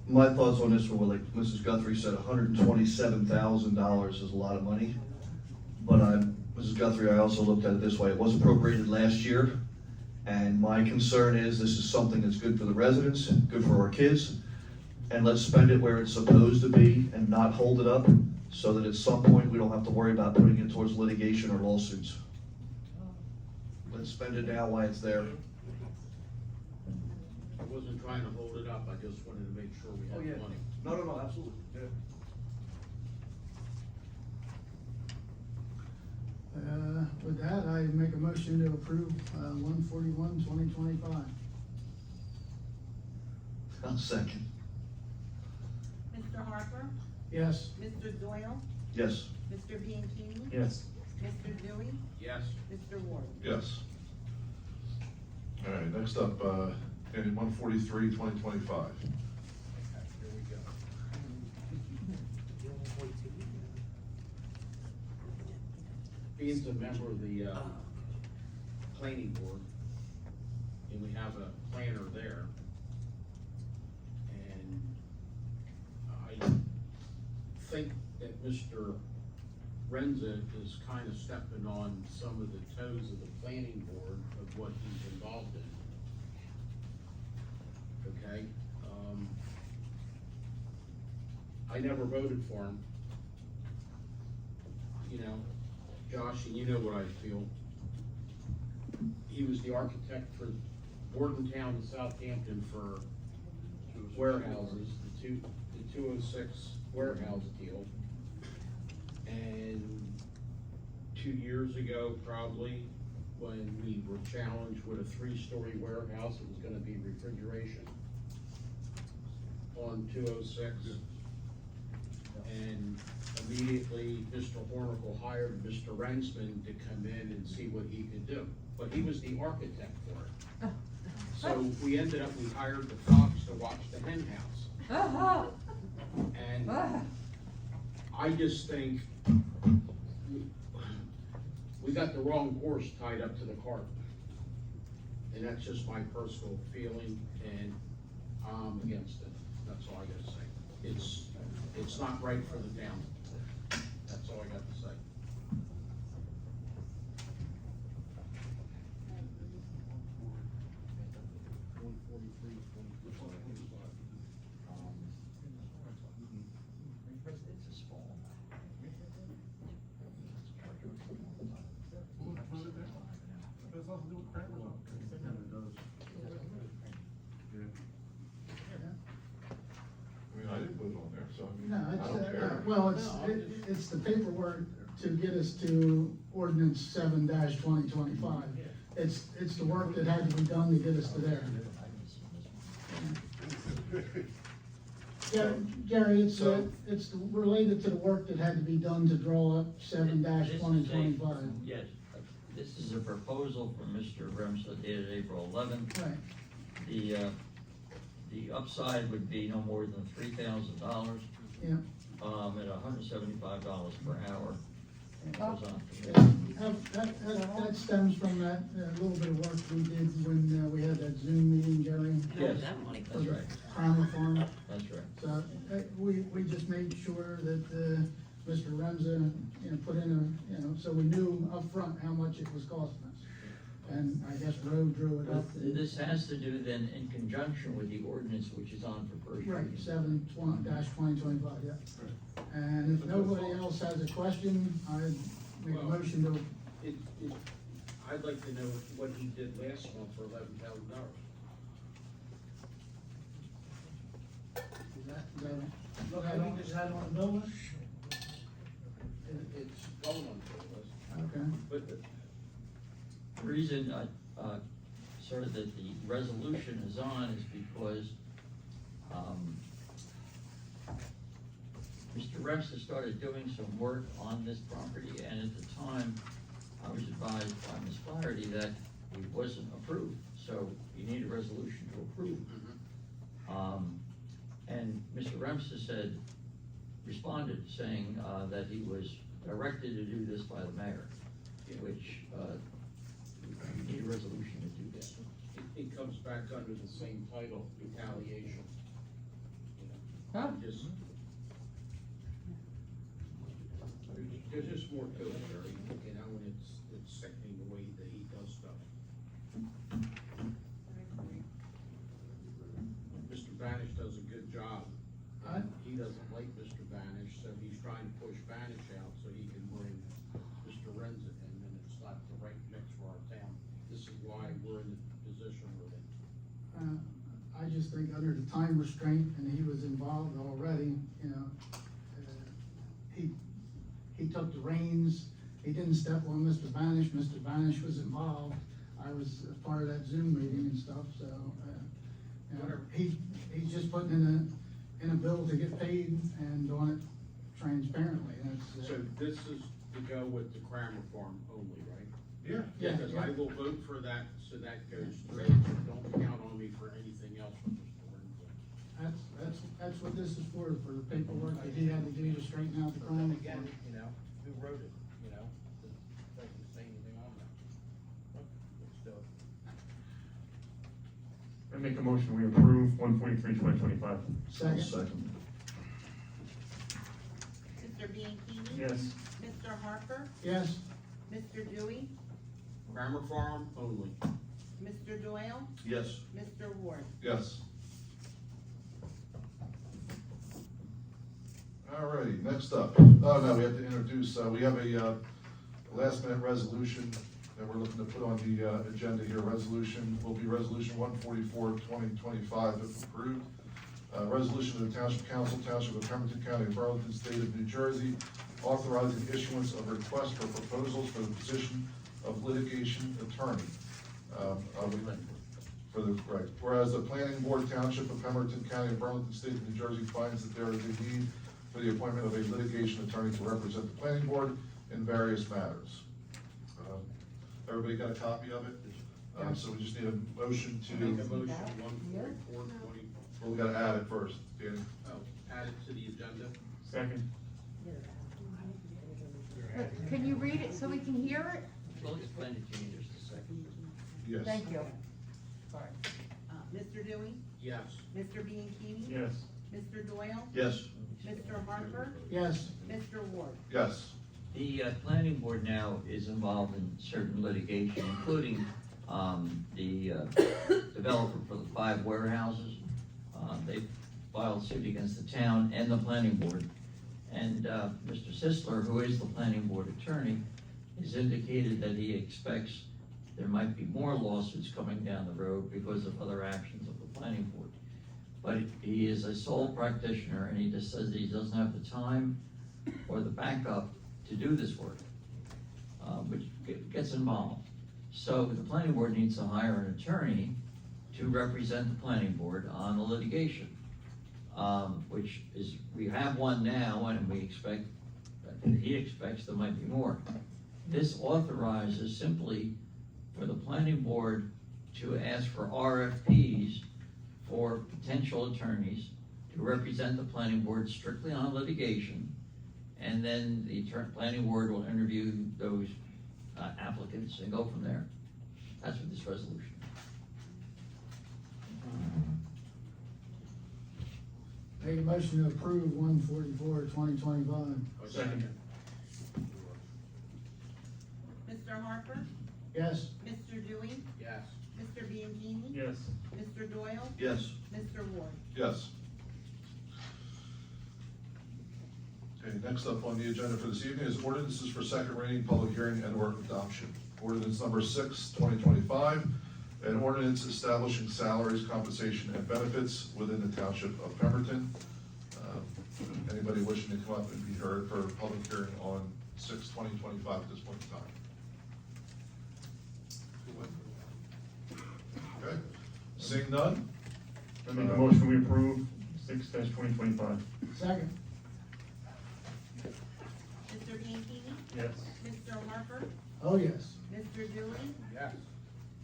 my thoughts on this were like Mrs. Guthrie said, $127,000 is a lot of money. But Mrs. Guthrie, I also looked at it this way, it was appropriated last year. And my concern is this is something that's good for the residents, good for our kids. And let's spend it where it's supposed to be and not hold it up so that at some point we don't have to worry about putting it towards litigation or lawsuits. Let's spend it now while it's there. I wasn't trying to hold it up, I just wanted to make sure we had the money. No, absolutely, yeah. With that, I make a motion to approve, 141/2025. I'll second. Mr. Harper, Yes. Mr. Doyle, Yes. Mr. Bianchini, Yes. Mr. Dewey, Yes. Mr. Ward. Yes. All right, next up, Danny, 143/2025. Here we go. Being a member of the, planning board, and we have a planner there, and I think that Mr. Renza is kind of stepping on some of the toes of the planning board of what he's involved in. Okay, I never voted for him. You know, Josh, and you know what I feel. He was the architect for Bordentown and Southampton for warehouses, the 206 warehouse deal. And 2 years ago, probably, when we were challenged with a 3-story warehouse, it was gonna be refrigeration on 206. And immediately, Mr. Hornicle hired Mr. Rensman to come in and see what he could do. But he was the architect for it. So we ended up, we hired the Fox to watch the hen house. And I just think we got the wrong horse tied up to the cart. And that's just my personal feeling, and I'm against it. That's all I gotta say. It's not right for the town. That's all I got to say. It's a small. I mean, I didn't put it on there, so I mean, No, I don't it's, care. well, it's the paperwork to get us to ordinance 7-2025. It's the work that had to be done to get us to there. Yeah, Jerry, it's related to the work that had to be done to draw up 7-2025. Yes, this is a proposal from Mr. Remsa dated April 11th. Right, The upside would be no more than $3,000, yeah. at $175 per hour. And it goes on from there. That stems from that little bit of work we did when we had that Zoom meeting, Jerry. Yes, For that's the right, Primer farm. that's right. So, we just made sure that, Mr. Remza, put in so we knew upfront how much it was costing us. And I guess Roe drew it up. But this has to do then in conjunction with the ordinance which is on for first Right, reading. 7-2025, yeah. And if nobody else has a question, I'd make a motion to, I'd like to know what he did last month for $11,000. look, I don't, is that on the bill list? It's going on the list, Okay. but The reason, sort of that the resolution is on is because, Mr. Remsa started doing some work on this property, and at the time, I was advised by Ms. Flaherty that it wasn't approved, so you need a resolution to approve. And Mr. Remsa responded saying, that he was directed to do this by the mayor, which, you need a resolution to do that. it comes back under the same title, retaliation. Huh? Just, there's just more to it, Jerry, and it's sickening the way that he does stuff. Mr. Banish does a good job. He doesn't like Mr. Banish, so he's trying to push Banish out so he can bring Mr. Renza in, and it's not the right mix for our town. This is why we're in the position we're in. I just think under the time restraint, and he was involved already, he took the reins, he didn't step on Mr. Banish was involved. I was a part of that Zoom meeting and stuff, so, he's just putting in a bill to get paid and doing it transparently, that's. So this is to go with the Crammer Farm only, right? Yeah. Yeah, Because I yeah. will vote for that, so that goes through. Don't count on me for anything else with Mr. Renza. That's what this is for the paperwork that he had to do to straighten out the crime. Again, who wrote it, doesn't say anything on that. Let's do it. I make a motion, we approve 143/2025. Second. Mr. Bianchini? Yes. Mr. Harper? Yes, Mr. Dewey? Crammer Farm only. Mr. Doyle? Yes. Mr. Ward? Yes. Alrighty, next up, oh no, we have to introduce, we have a, last minute resolution that we're looking to put on the, agenda here. Resolution will be resolution 144/2025 if approved. Resolution of the Township Council, Township of Pemberton, County of Burlington, State of New Jersey, authorizing issuance of requests for proposals for the position of litigation attorney. Whereas the Planning Board, Township of Pemberton, County of Burlington, State of New Jersey finds that there is a need for the appointment of a litigation attorney to represent the Planning Board in various matters. Everybody got a copy of it? So we just need a motion Make a to, motion, 144/20, well, we gotta add it first, Danny. add it to the agenda. Second. Can you read it so we can hear it? We'll explain it to you in just a second. Yes. Thank you. Mr. Dewey? Yes. Mr. Bianchini? Yes. Mr. Doyle? Yes. Mr. Harper? yes, Mr. Ward? Yes. The planning board now is involved in certain litigation, including the developer for the 5 warehouses. They filed suit against the town and the planning board. And Mr. Sisler, who is the planning board attorney, has indicated that he expects there might be more lawsuits coming down the road because of other actions of the planning board. But he is a sole practitioner, and he just says that he doesn't have the time or the backup to do this work, which gets involved. So the planning board needs to hire an attorney to represent the planning board on the litigation, which is, we have one now, and we expect, he expects there might be more. This authorizes simply for the planning board to ask for RFPs for potential attorneys to represent the planning board strictly on litigation, and then the planning board will interview those applicants and go from there. That's what this resolution is. Make a motion to approve 144/2025. Second. Mr. Harper? Yes. Mr. Dewey? Yes. Mr. Bianchini? Yes. Mr. Doyle? Yes. Mr. Ward? Yes. Okay, next up on the agenda for this evening is ordinances for second reading, public hearing, and/or adoption. Ordinance number 6/2025, an ordinance establishing salaries, compensation, and benefits within the Township of Pemberton. Anybody wishing to come up and be heard for a public hearing on 6/2025 at this point in time? Okay, seeing none? I make a motion we approve 6/2025. Second. Mr. Bianchini? Yes. Mr. Harper? Oh, yes. Mr. Dewey? Yes.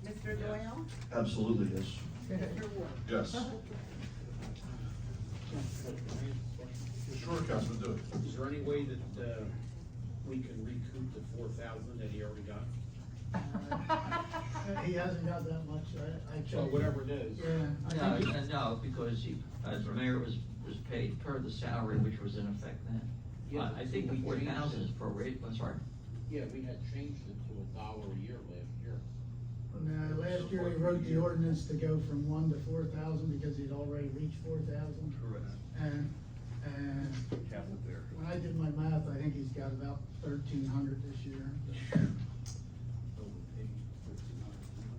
Mr. Doyle? Absolutely, yes. Mr. Ward? Yes. Sure, Councilman Dewey. Is there any way that, we can recoup the 4,000 that he already got? He hasn't got that much, I checked. So whatever it is. Yeah. I think he- No, because he, as the mayor was paid per the salary which was in effect then. Yeah, I think the we 40,000 is changed it. prorated, I'm sorry. Yeah, we had changed it to $1 a year last year. No, last year he wrote the ordinance to go from 1 to 4,000 because he'd already reached 4,000. Correct. And when I did my math, I think he's got about 1,300 this year.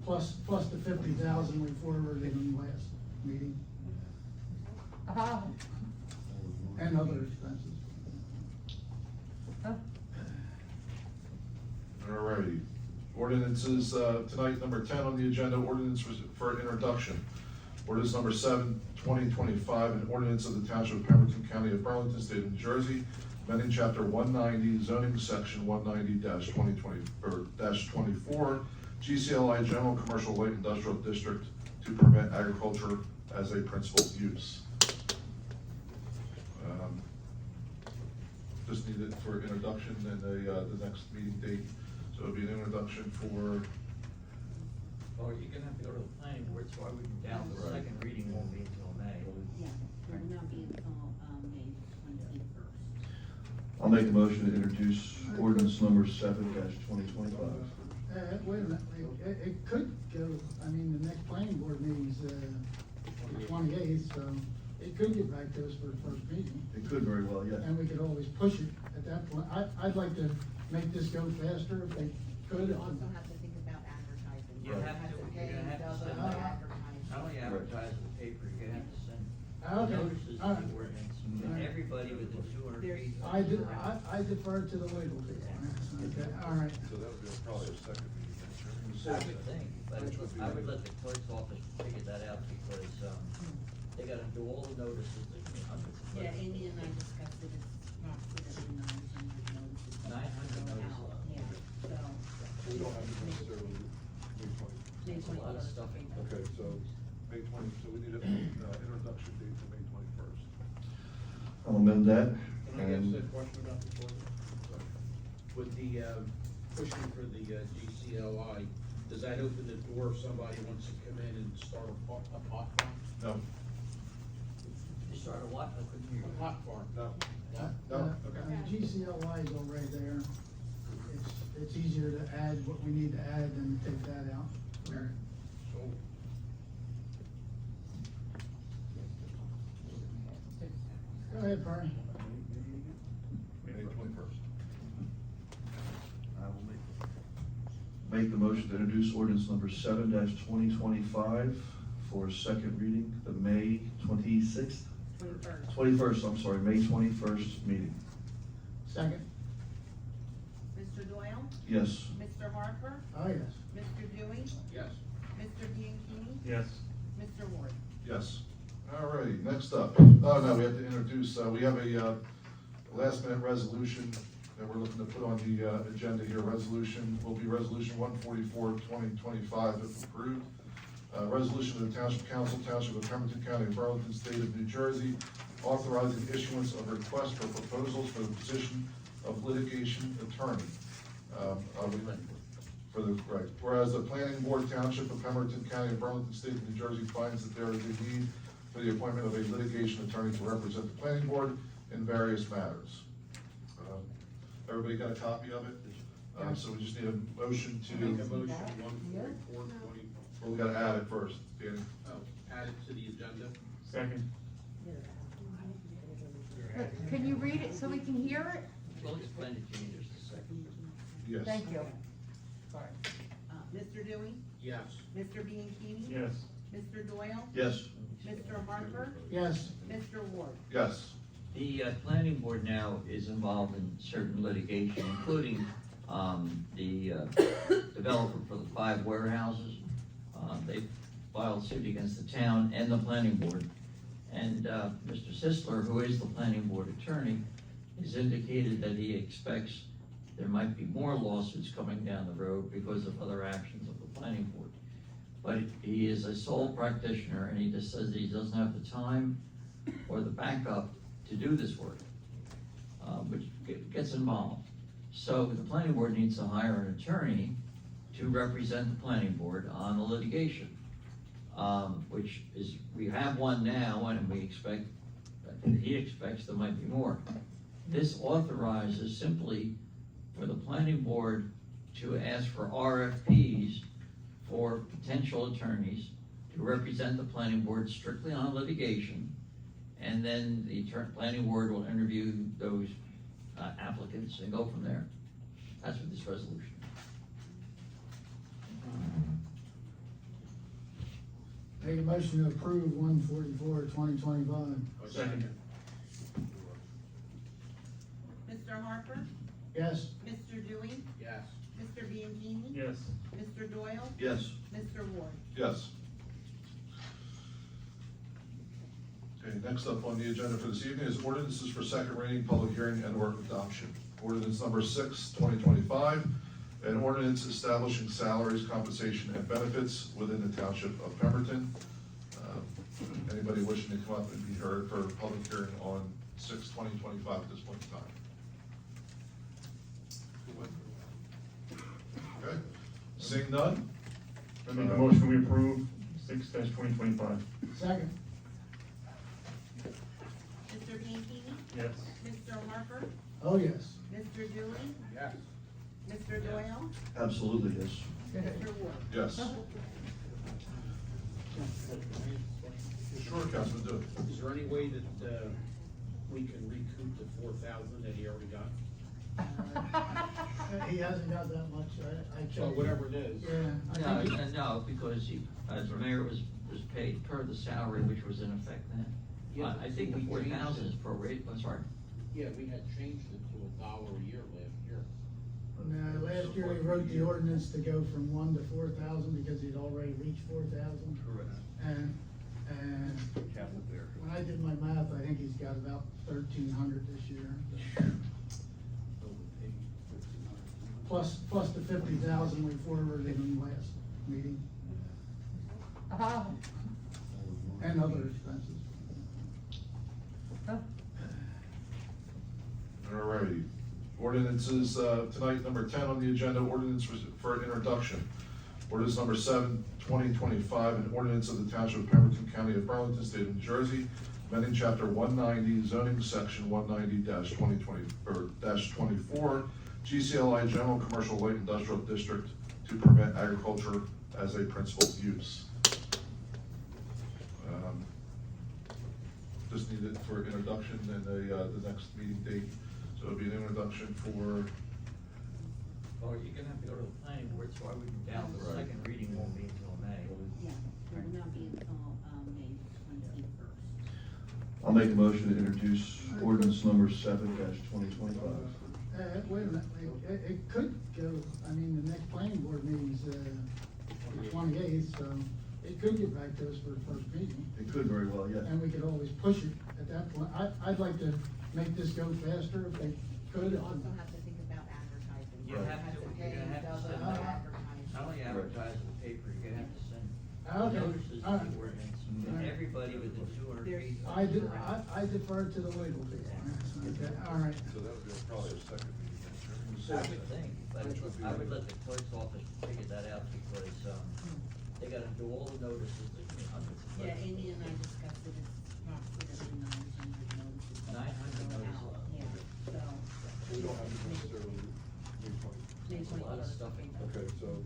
Plus the 50,000 we forwarded in the last meeting. And other expenses. Alrighty, ordinances, tonight, number 10 on the agenda, ordinance for introduction. Ordinance number 7/2025, an ordinance of the Township of Pemberton, County of Burlington, State of New Jersey, amending chapter 190, zoning section 190-2020, or -24, GCLI General Commercial Light Industrial District to permit agriculture as a principal use. Just need it for introduction and the next meeting date. So it'll be an introduction for, Well, you're gonna have to go to the planning board, so I wouldn't doubt the Right. second reading won't be until May. Yeah, it will not be until, May 21st. I'll make a motion to introduce ordinance number 7/2025. Wait a minute, it could go, I mean, the next planning board meeting's, the 28th, so it could get back to us for the first meeting. It could very well, yeah. And we could always push it at that point. I'd like to make this go faster if they could. You also have to think about advertising. You have to, pay you're gonna have to double send for out, advertising. not only advertise in the paper, you're gonna have to send Okay, notices to all right. the ordinance, All and right. everybody within 200 feet. I defer to the legal people. Okay, all right. so that would be probably a second meeting. I would think, but I would let the clerk's office figure that out, because, they gotta do all the notices, there's hundreds of Yeah, notices. Amy and I discussed it, it's approximately 900 notices. 900 notices. Yeah, so. We don't have to necessarily May 20. May That's a lot of 21st. stuff. Okay, so May 20, so we need an introduction date for May 21st. I'll amend that. Can I ask a question about this ordinance? With the, pushing for the GCLI, does that open the door if somebody wants to come in and start a pot farm? No, You start a what, I couldn't hear A you. pot farm? no, No, okay. GCLI is already there. It's easier to add what we need to add than take that out. So, ahead, Barney. May 21st. I will make the motion to introduce ordinance number 7-2025 for second reading, the May 26th? 21st, I'm sorry, May 21st meeting. Second. Mr. Doyle? Yes. Mr. Harper? Oh, yes. Mr. Dewey? Yes. Mr. Bianchini? Yes. Mr. Ward? Yes. All righty, next up, oh no, we have to introduce, we have a last minute resolution that we're looking to put on the agenda here. Resolution will be Resolution 144-2025 if approved. Resolution of the Township Council, Township of Pemberton County of Burlington, State of New Jersey, authorizing issuance of requests for proposals for the position of litigation attorney. Whereas the Planning Board Township of Pemberton County of Burlington, State of New Jersey finds that there is a need for the appointment of a litigation attorney to represent the planning board in various matters. Everybody got a copy of it? So we just need a motion to, Make a motion, 144-20, well, we gotta add it first, Danny. add it to the agenda. Second. Can you read it so we can hear it? We'll explain it to you in just a second. Yes. Thank you. Mr. Dewey? Yes. Mr. Bianchini? Yes. Mr. Doyle? Yes. Mr. Harper? Yes. Mr. Ward? Yes. The planning board now is involved in certain litigation, including the developer for the 5 warehouses. They filed suit against the town and the planning board. And Mr. Sisler, who is the planning board attorney, has indicated that he expects there might be more lawsuits coming down the road because of other actions of the planning board. But he is a sole practitioner, and he just says that he doesn't have the time or the backup to do this work, which gets involved. So the planning board needs to hire an attorney to represent the planning board on the litigation, which is, we have one now, and we expect, he expects there might be more. This authorizes simply for the planning board to ask for RFPs for potential attorneys to represent the planning board strictly on litigation, and then the planning board will interview those applicants and go from there. That's what this resolution is. Make a motion to approve 144-2025. Second. Mr. Harper? Yes. Mr. Dewey? Yes. Mr. Bianchini? Yes. Mr. Doyle? Yes. Mr. Ward? Yes. Okay, next up on the agenda for this evening is ordinances for second reading, public hearing, and/or adoption. Ordinance number 6-2025, an ordinance establishing salaries, compensation, and benefits within the Township of Pemberton. Anybody wishing to come up and be heard for a public hearing on 6-2025 at this point in time? Okay, seeing none? I make a motion we approve 6-2025. Second. Mr. Bianchini? Yes. Mr. Harper? Oh, yes. Mr. Dewey? Yes. Mr. Doyle? Absolutely, yes. Mr. Ward? Yes. Sure, Councilman, do it. Is there any way that, we can recoup the 4,000 that he already got? He hasn't got that much, I checked. Well, whatever it is. Yeah. I No, think no, because he, as the mayor was paid per the salary which was in effect then. Yeah, I think the we changed 40,000 is it. prorated, I'm sorry. Yeah, we had changed it to $1 a year last year. No, last year he wrote the ordinance to go from 1 to 4,000 because he'd already reached 4,000. Correct. And when I did my math, I think he's got about 1,300 this year. Plus the 50,000 we forwarded him last meeting. And other expenses. All righty. Ordinances, tonight, number 10 on the agenda, ordinance for introduction. Ordinance number 7-2025, an ordinance of the Township of Pemberton, County of Burlington, State of New Jersey, amending chapter 190, zoning section 190-24, GCLI General Commercial Light Industrial District to permit agriculture as a principal use. just need it for introduction and the next meeting date. So it'll be an introduction for, Well, you're gonna have to go to the planning board, so I would doubt the second reading won't be until May. Yeah, it will not be until, May 21st. I'll make a motion to introduce ordinance number 7-2025. Wait a minute, it could go, I mean, the next planning board meeting's, the 28th, so it could get back to us for the first meeting. It could very well, yes. And we could always push it at that point. I'd like to make this go faster if they could. You also have to think about advertising. You have to, you're gonna have to send double out, advertise. not only advertise in the paper, you're gonna have to send Okay, notices to all right. the ordinance, All and right. everybody within 200 There's- feet. I defer to the legal people. Okay, all right. so that would be probably a second meeting next year. I would think, but I would let the clerk's office figure that out because, they gotta do all the notices, hundreds of Yeah, notices. Amy and I discussed it, it's approximately 900 notices. 900 Go out, notices. Yeah, so. We don't have to necessarily May 20. May There's a lot of 21st. stuff in there. Okay, so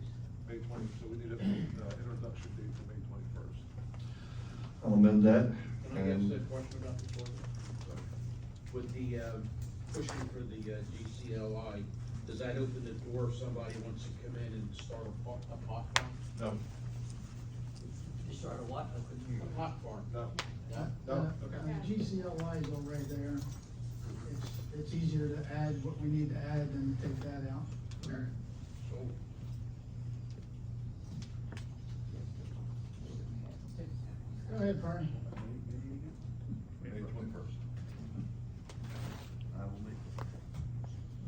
May 20, so we need an introduction date for May 21st. I'll amend that, Can I and ask a question about this ordinance? With the, pushing for the DCLI, does that open the door if somebody wants to come in and start a pot farm? No, You start a what? I couldn't hear A you. pot farm? no, No, GCLI is already there. It's easier to add what we need to add than to take that out. So, Go ahead, Barney. May 21st. I will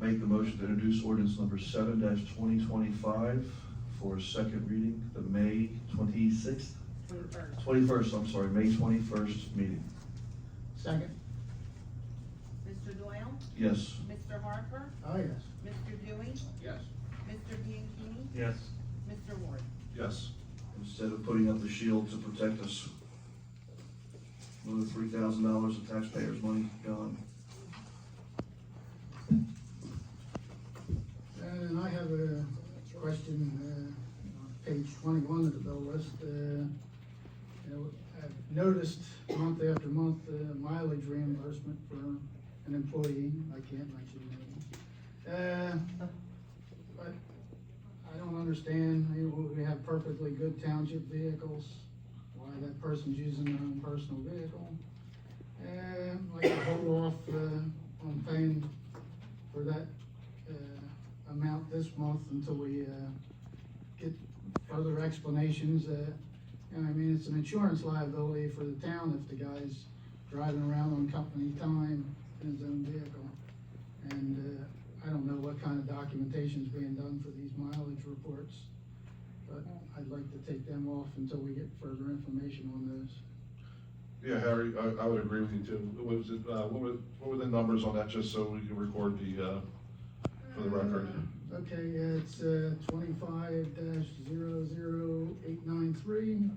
make the motion to introduce ordinance number 7-2025 for second reading, the May 26th? 21st, I'm sorry, May 21st meeting. Second? Mr. Doyle? Yes. Mr. Harper? Oh, yes. Mr. Dewey? yes. Mr. Bianchini? Yes. Mr. Ward? Yes. Instead of putting up the shield to protect us, another $3,000 of taxpayers' money gone. And I have a question, on page 21 of the bill list. I've noticed month after month, mileage reimbursement for an employee, I can't mention names. But I don't understand, we have perfectly good township vehicles, why that person's using their own personal vehicle. And I'd like to hold off, on paying for that, amount this month until we, get further explanations. And I mean, it's an insurance liability for the town if the guy's driving around on company time in his own vehicle. And, I don't know what kind of documentation's being done for these mileage reports, but I'd like to take them off until we get further information on those. Yeah, Harry, I would agree with you too. What was it, what were the numbers on that, just so we can record the, for the record? Okay, it's 25-00893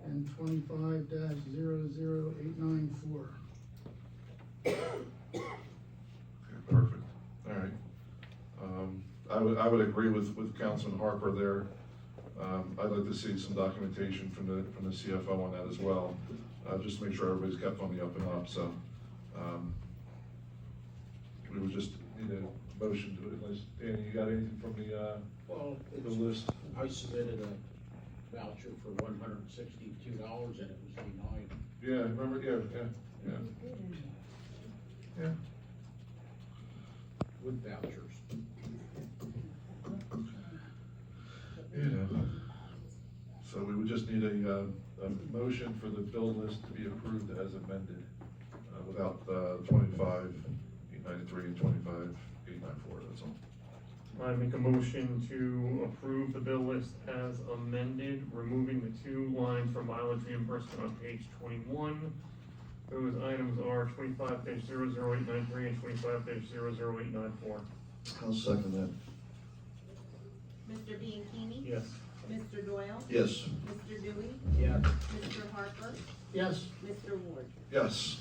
and 25-00894. Okay, perfect, all right. I would agree with Councilman Harper there. I'd like to see some documentation from the CFO on that as well, just to make sure everybody's kept on the up and up, so. We would just need a motion to it, unless, Danny, you got anything from Well, the list? I submitted a voucher for $162 and it was denied. Yeah, remember, yeah. Yeah, With vouchers. you know. So we would just need a motion for the bill list to be approved as amended, without 25-893 and 25-894, that's all. I make a motion to approve the bill list as amended, removing the two lines for mileage reimbursement on page 21. Those items are 25-00893 and 25-00894. I'll second that. Mr. Bianchini? Yes. Mr. Doyle? Yes. Mr. Dewey? Yeah. Mr. Harper? Yes. Mr. Ward? Yes.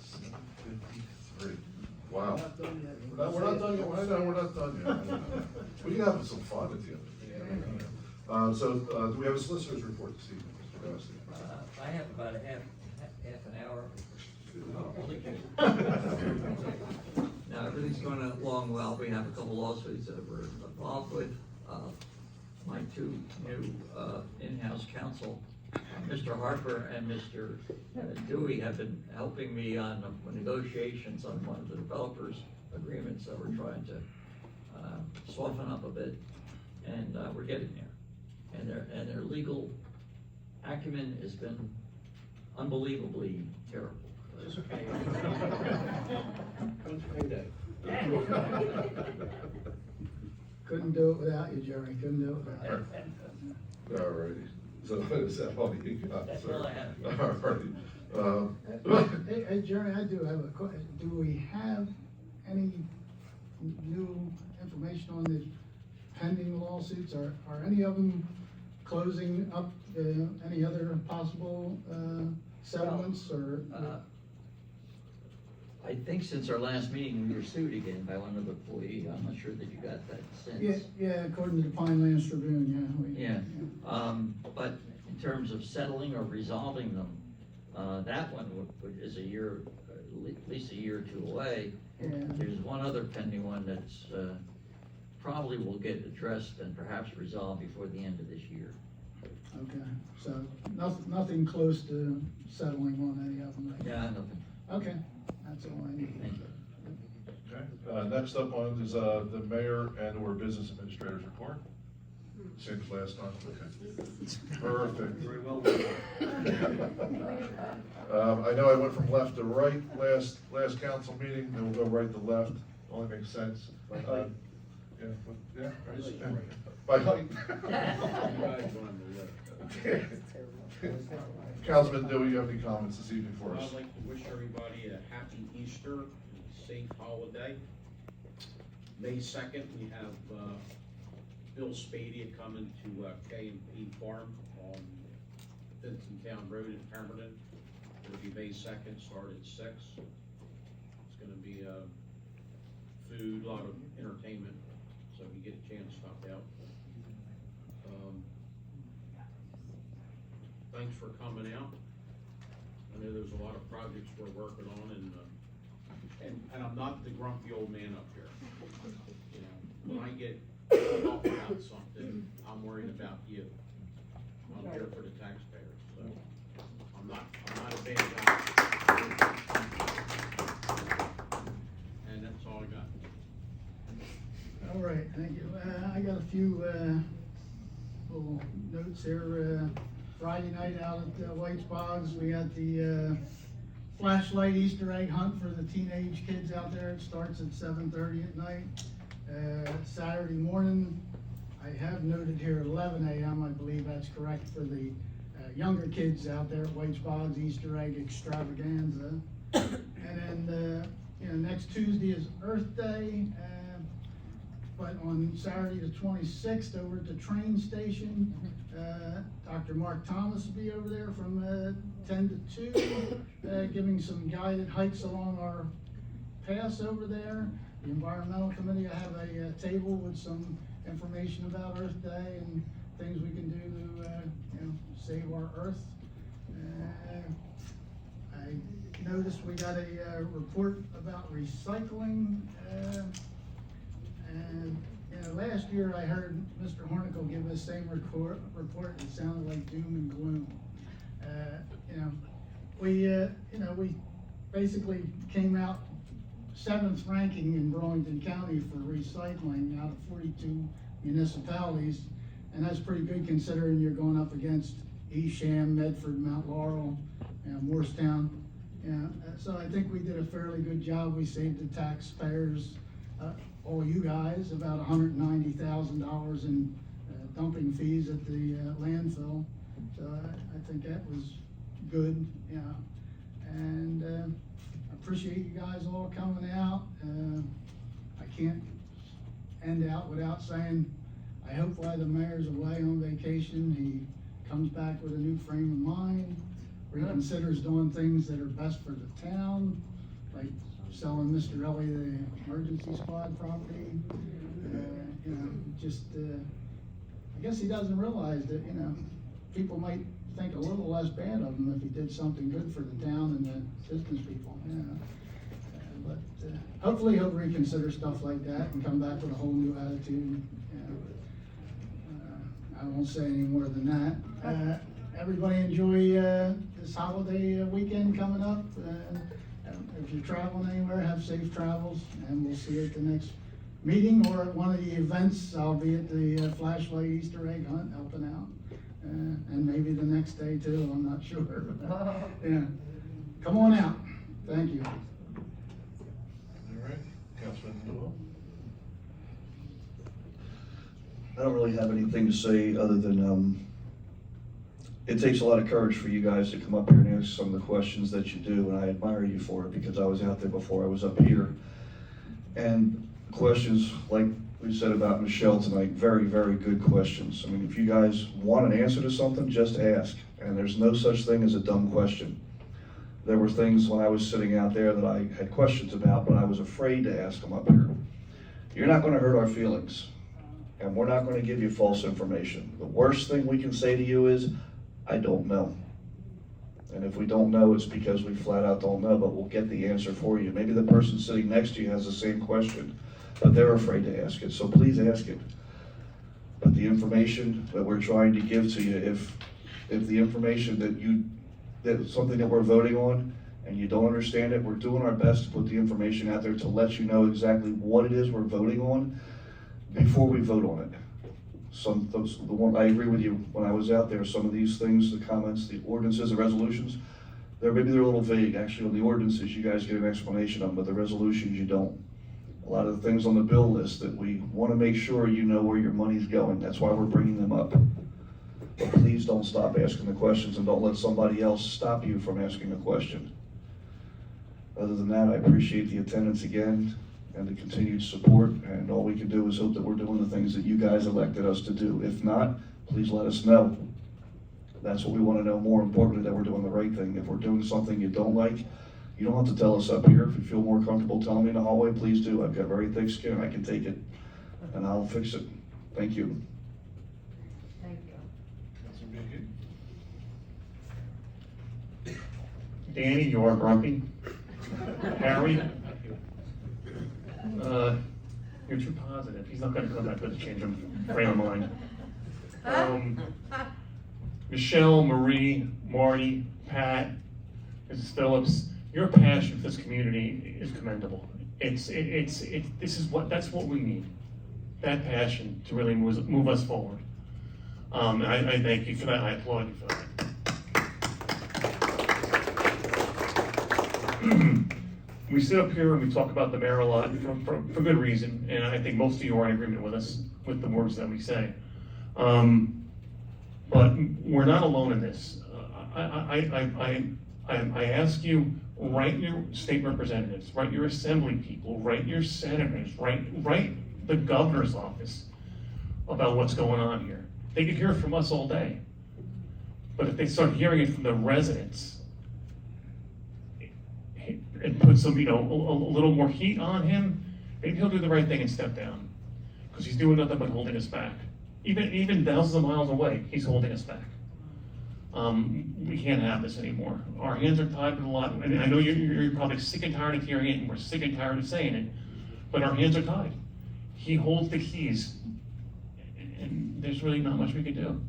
7:53. Wow. No, we're not done yet, I know, we're not done yet. We can have some fun at the end. So, do we have a solicitor's report this evening, Mr. Rossi? I have about a half an hour. Now, everything's going along well. We have a couple lawsuits that we're involved with. My two new in-house counsel, Mr. Harper and Mr. Dewey, have been helping me on the negotiations on one of the developers' agreements that we're trying to soften up a bit, and we're getting there. And their legal acumen has been unbelievably terrible. Just pay. When's payday? Couldn't do it without you, Jerry, couldn't do it without you. All righty, so is that all you got, That's sir? all I have. All righty. Hey, Jerry, I do have a question. Do we have any new information on the pending lawsuits? Are any of them closing up, any other possible, settlements or? I think since our last meeting, we were sued again by one of the employees. I'm not sure that you got that since. Yeah, according to the Pinelands Tribune, Yeah, but in terms of settling or resolving them, that one is a year, at least a year or two away. Yeah. There's one other pending one that's, probably will get addressed and perhaps resolved before the end of this year. Okay, so nothing close to settling on any of them? Right? Yeah, nothing. Okay, that's all I need. Thank you. Okay, next up on is, the mayor and or business administrator's report. Same as last time, okay. Perfect. Very well. I know I went from left to right last council meeting, then we'll go right to left, only makes sense. Yeah, by height. Councilman Dewey, you have any comments this evening for us? I'd like to wish everybody a happy Easter and a safe holiday. May 2nd, we have, Bill Spadea coming to, K&P Farm on Pemberton Town Road in Pemberton. It'll be May 2nd, start at 6. It's gonna be, food, a lot of entertainment, so if you get a chance, stop out. Thanks for coming out. I know there's a lot of projects we're working on, and I'm not the grumpy old man up here. You know, when I get off about something, I'm worrying about you. I'm here for the taxpayers, so I'm not a bad guy. And that's all I got. All right, thank you. I got a few, little notes here. Friday night out at White's Bogs, we got the, flashlight Easter egg hunt for the teenage kids out there. It starts at 7:30 at night. Saturday morning, I have noted here 11 a.m., I believe that's correct, for the, younger kids out there at White's Bogs Easter egg extravaganza. And then, next Tuesday is Earth Day, but on Saturday the 26th over at the train station, Dr. Mark Thomas will be over there from 10 to 2, giving some guided hikes along our paths over there. The Environmental Committee, I have a table with some information about Earth Day and things we can do to save our Earth. I noticed we got a report about recycling, and last year I heard Mr. Hornicle give the same report. It sounded like doom and gloom. We basically came out 7th ranking in Burlington County for recycling out of 42 municipalities, and that's pretty good considering you're going up against Easham, Medford, Mount Laurel, Morristown. So I think we did a fairly good job. We saved the taxpayers, all you guys, about $190,000 in dumping fees at the landfill. So I think that was good, and I appreciate you guys all coming out. I can't end out without saying, I hope while the mayor's away on vacation, he comes back with a new frame of mind, reconsiders doing things that are best for the town, like selling Mr. Ellie the emergency squad property. I guess he doesn't realize that, people might think a little less bad of him if he did something good for the town and the business people, you know. But hopefully he'll reconsider stuff like that and come back with a whole new attitude, you know. I won't say any more than that. Everybody enjoy this holiday weekend coming up. If you're traveling anywhere, have safe travels, and we'll see you at the next meeting or at one of the events. I'll be at the flashlight Easter egg hunt helping out, and maybe the next day too, I'm not sure. Yeah, come on out. Thank you. All right, Councilman Newell. I don't really have anything to say other than, it takes a lot of courage for you guys to come up here and ask some of the questions that you do, and I admire you for it because I was out there before I was up here. And questions like we said about Michelle tonight, very, very good questions. I mean, if you guys want an answer to something, just ask. And there's no such thing as a dumb question. There were things when I was sitting out there that I had questions about, but I was afraid to ask them up here. You're not gonna hurt our feelings, and we're not gonna give you false information. The worst thing we can say to you is, I don't know. And if we don't know, it's because we flat out don't know, but we'll get the answer for you. Maybe the person sitting next to you has the same question, but they're afraid to ask it, so please ask it. But the information that we're trying to give to you, if the information that's something that we're voting on and you don't understand it, we're doing our best to put the information out there to let you know exactly what it is we're voting on before we vote on it. I agree with you, when I was out there, some of these things, the comments, the ordinances, the resolutions, maybe they're a little vague. Actually, on the ordinances, you guys get an explanation of them, but the resolutions, you don't. A lot of the things on the bill list that we want to make sure you know where your money's going. That's why we're bringing them up. But please don't stop asking the questions, and don't let somebody else stop you from asking a question. Other than that, I appreciate the attendance again and the continued support, and all we can do is hope that we're doing the things that you guys elected us to do. If not, please let us know. That's what we want to know, more importantly, that we're doing the right thing. If we're doing something you don't like, you don't have to tell us up here. If you feel more comfortable telling me in the hallway, please do. I've got very thick skin, I can take it, and I'll fix it. Thank you. Thank you. Councilman Bianchi. Danny, you are grumpy. Harry, you're too positive. He's not gonna come back with a change of frame of mind. Michelle, Marie, Marty, Pat, Mrs. Phillips, your passion for this community is commendable. That's what we need. That passion to really move us forward. I thank you for that. I applaud you for that. We sit up here and we talk about the mayor a lot for good reason, and I think most of you are in agreement with us, with the words that we say. But we're not alone in this. I ask you, write your state representatives, write your assembly people, write your senators, write the governor's office about what's going on here. They could hear it from us all day. But if they start hearing it from the residents, and put some, a little more heat on him, maybe he'll do the right thing and step down. Because he's doing nothing but holding us back. Even thousands of miles away, he's holding us back. We can't have this anymore. Our hands are tied with a lot, and I know you're probably sick and tired of hearing it, and we're sick and tired of saying it, but our hands are tied. He holds the keys, and there's really not much we can do.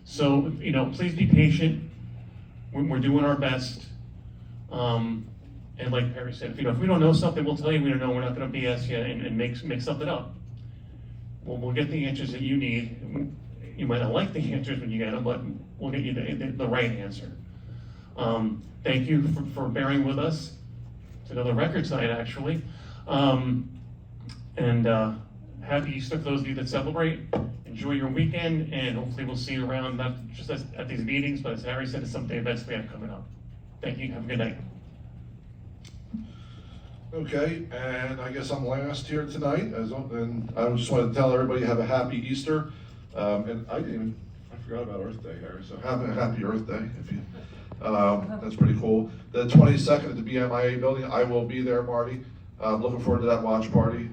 So, please be patient. We're doing our best. And like Perry said, if we don't know something, we'll tell you we don't know. We're not going to BS you and make something up. We'll get the answers that you need. You might not like the answers when you get them, but we'll get you the right answer. Thank you for bearing with us. It's another record site, actually. Happy Easter for those of you that celebrate. Enjoy your weekend, and hopefully we'll see you around, not just at these meetings, but as Harry said, at some of the events we have coming up. Thank you. Have a good night. Okay, and I guess I'm last here tonight, and I just want to tell everybody have a happy Easter. And I forgot about Earth Day, Harry, so have a happy Earth Day. That's pretty cool. The 22nd at the BMIA building, I will be there, Marty. I'm looking forward to that watch party.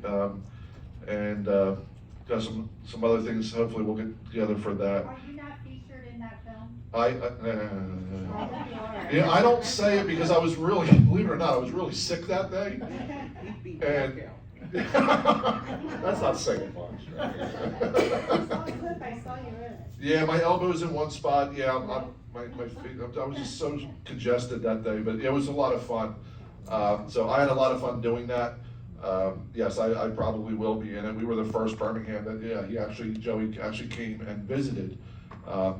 And got some other things, hopefully we'll get together for that. Are you not featured in that film? Yeah, I don't say it because I was really, believe it or not, I was really sick that day. And that's not saying much. Yeah, my elbow's in one spot, yeah, my feet, I was just so congested that day, but it was a lot of fun. So I had a lot of fun doing that. Yes, I probably will be in it. We were the first Birmingham that, yeah, Joey actually came and visited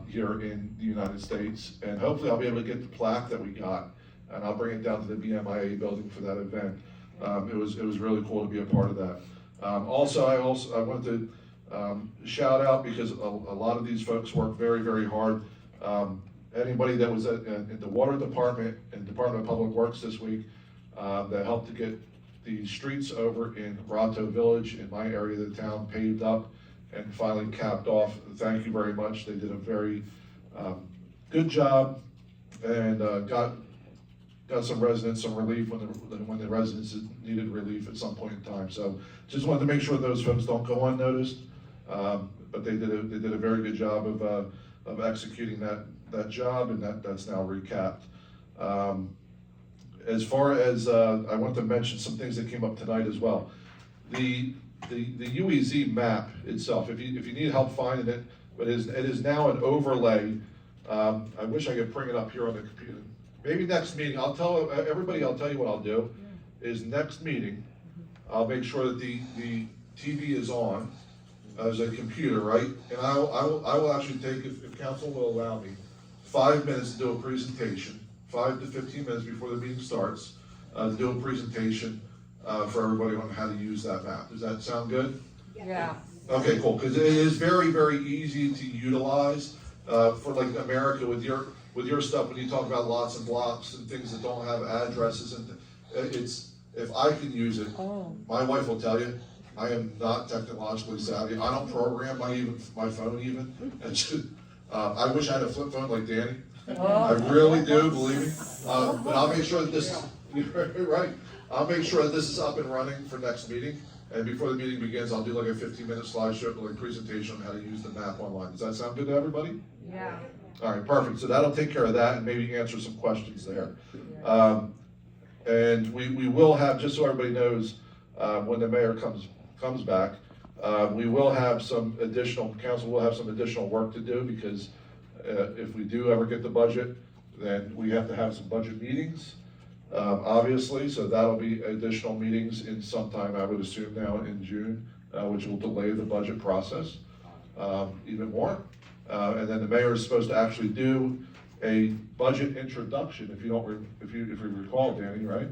here in the United States. And hopefully I'll be able to get the plaque that we got, and I'll bring it down to the BMIA building for that event. It was really cool to be a part of that. I wanted to shout out, because a lot of these folks work very, very hard. Anybody that was in the water department and Department of Public Works this week, that helped to get the streets over in Rato Village, in my area of the town, paved up and finally capped off. Thank you very much. They did a very good job, and got some residents some relief when the residents needed relief at some point in time. So just wanted to make sure those folks don't go unnoticed, but they did a very good job of executing that job, and that's now recapped. As far as, I want to mention some things that came up tonight as well. The UEZ map itself, if you need help finding it, but it is now an overlay. I wish I could bring it up here on the computer. Maybe next meeting, I'll tell everybody, I'll tell you what I'll do, is next meeting, I'll make sure that the TV is on as a computer, right? And I will actually take, if council will allow me, 5 minutes to do a presentation, 5 to 15 minutes before the meeting starts, to do a presentation for everybody on how to use that map. Does that sound good? Yeah. Okay, cool, because it is very, very easy to utilize for like America with your stuff, when you talk about lots and blocks and things that don't have addresses, and if I can use it, my wife will tell you, I am not technologically savvy. I don't program my phone even. I wish I had a flip phone like Danny. I really do, believe me. But I'll make sure that this is, right. I'll make sure that this is up and running for next meeting. And before the meeting begins, I'll do like a 15-minute slideshow, like presentation on how to use the map online. Does that sound good to everybody? Yeah. All right, perfect. So that'll take care of that, and maybe answer some questions there. And we will have, just so everybody knows, when the mayor comes back, we will have some additional, council will have some additional work to do, because if we do ever get the budget, then we have to have some budget meetings, obviously. So that'll be additional meetings in sometime, I would assume now in June, which will delay the budget process even more. And then the mayor is supposed to actually do a budget introduction, if you recall, Danny, right?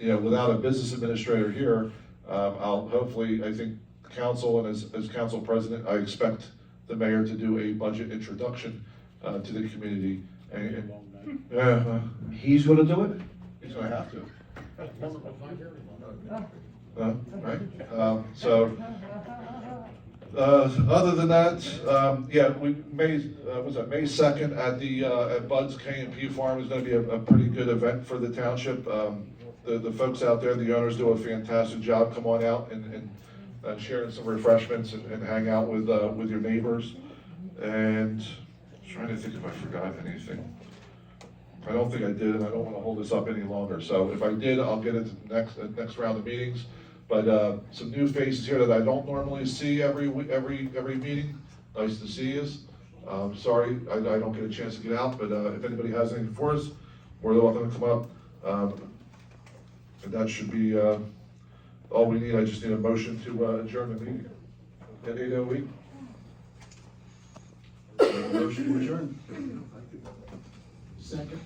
Without a business administrator here, I'll hopefully, I think council, and as council president, I expect the mayor to do a budget introduction to the community. He's gonna do it? He's gonna have to. Other than that, May 2nd at Bud's K&P Farm is gonna be a pretty good event for the township. The folks out there, the owners do a fantastic job. Come on out and sharing some refreshments and hang out with your neighbors. And I'm trying to think if I forgot anything. I don't think I did, and I don't wanna hold this up any longer. So if I did, I'll get it to the next round of meetings. But some new faces here that I don't normally see every meeting. Nice to see you. Sorry, I don't get a chance to get out, but if anybody has anything for us, more than welcome to come up. And that should be all we need. I just need a motion to adjourn the meeting at 8:08. Motion to adjourn. Second.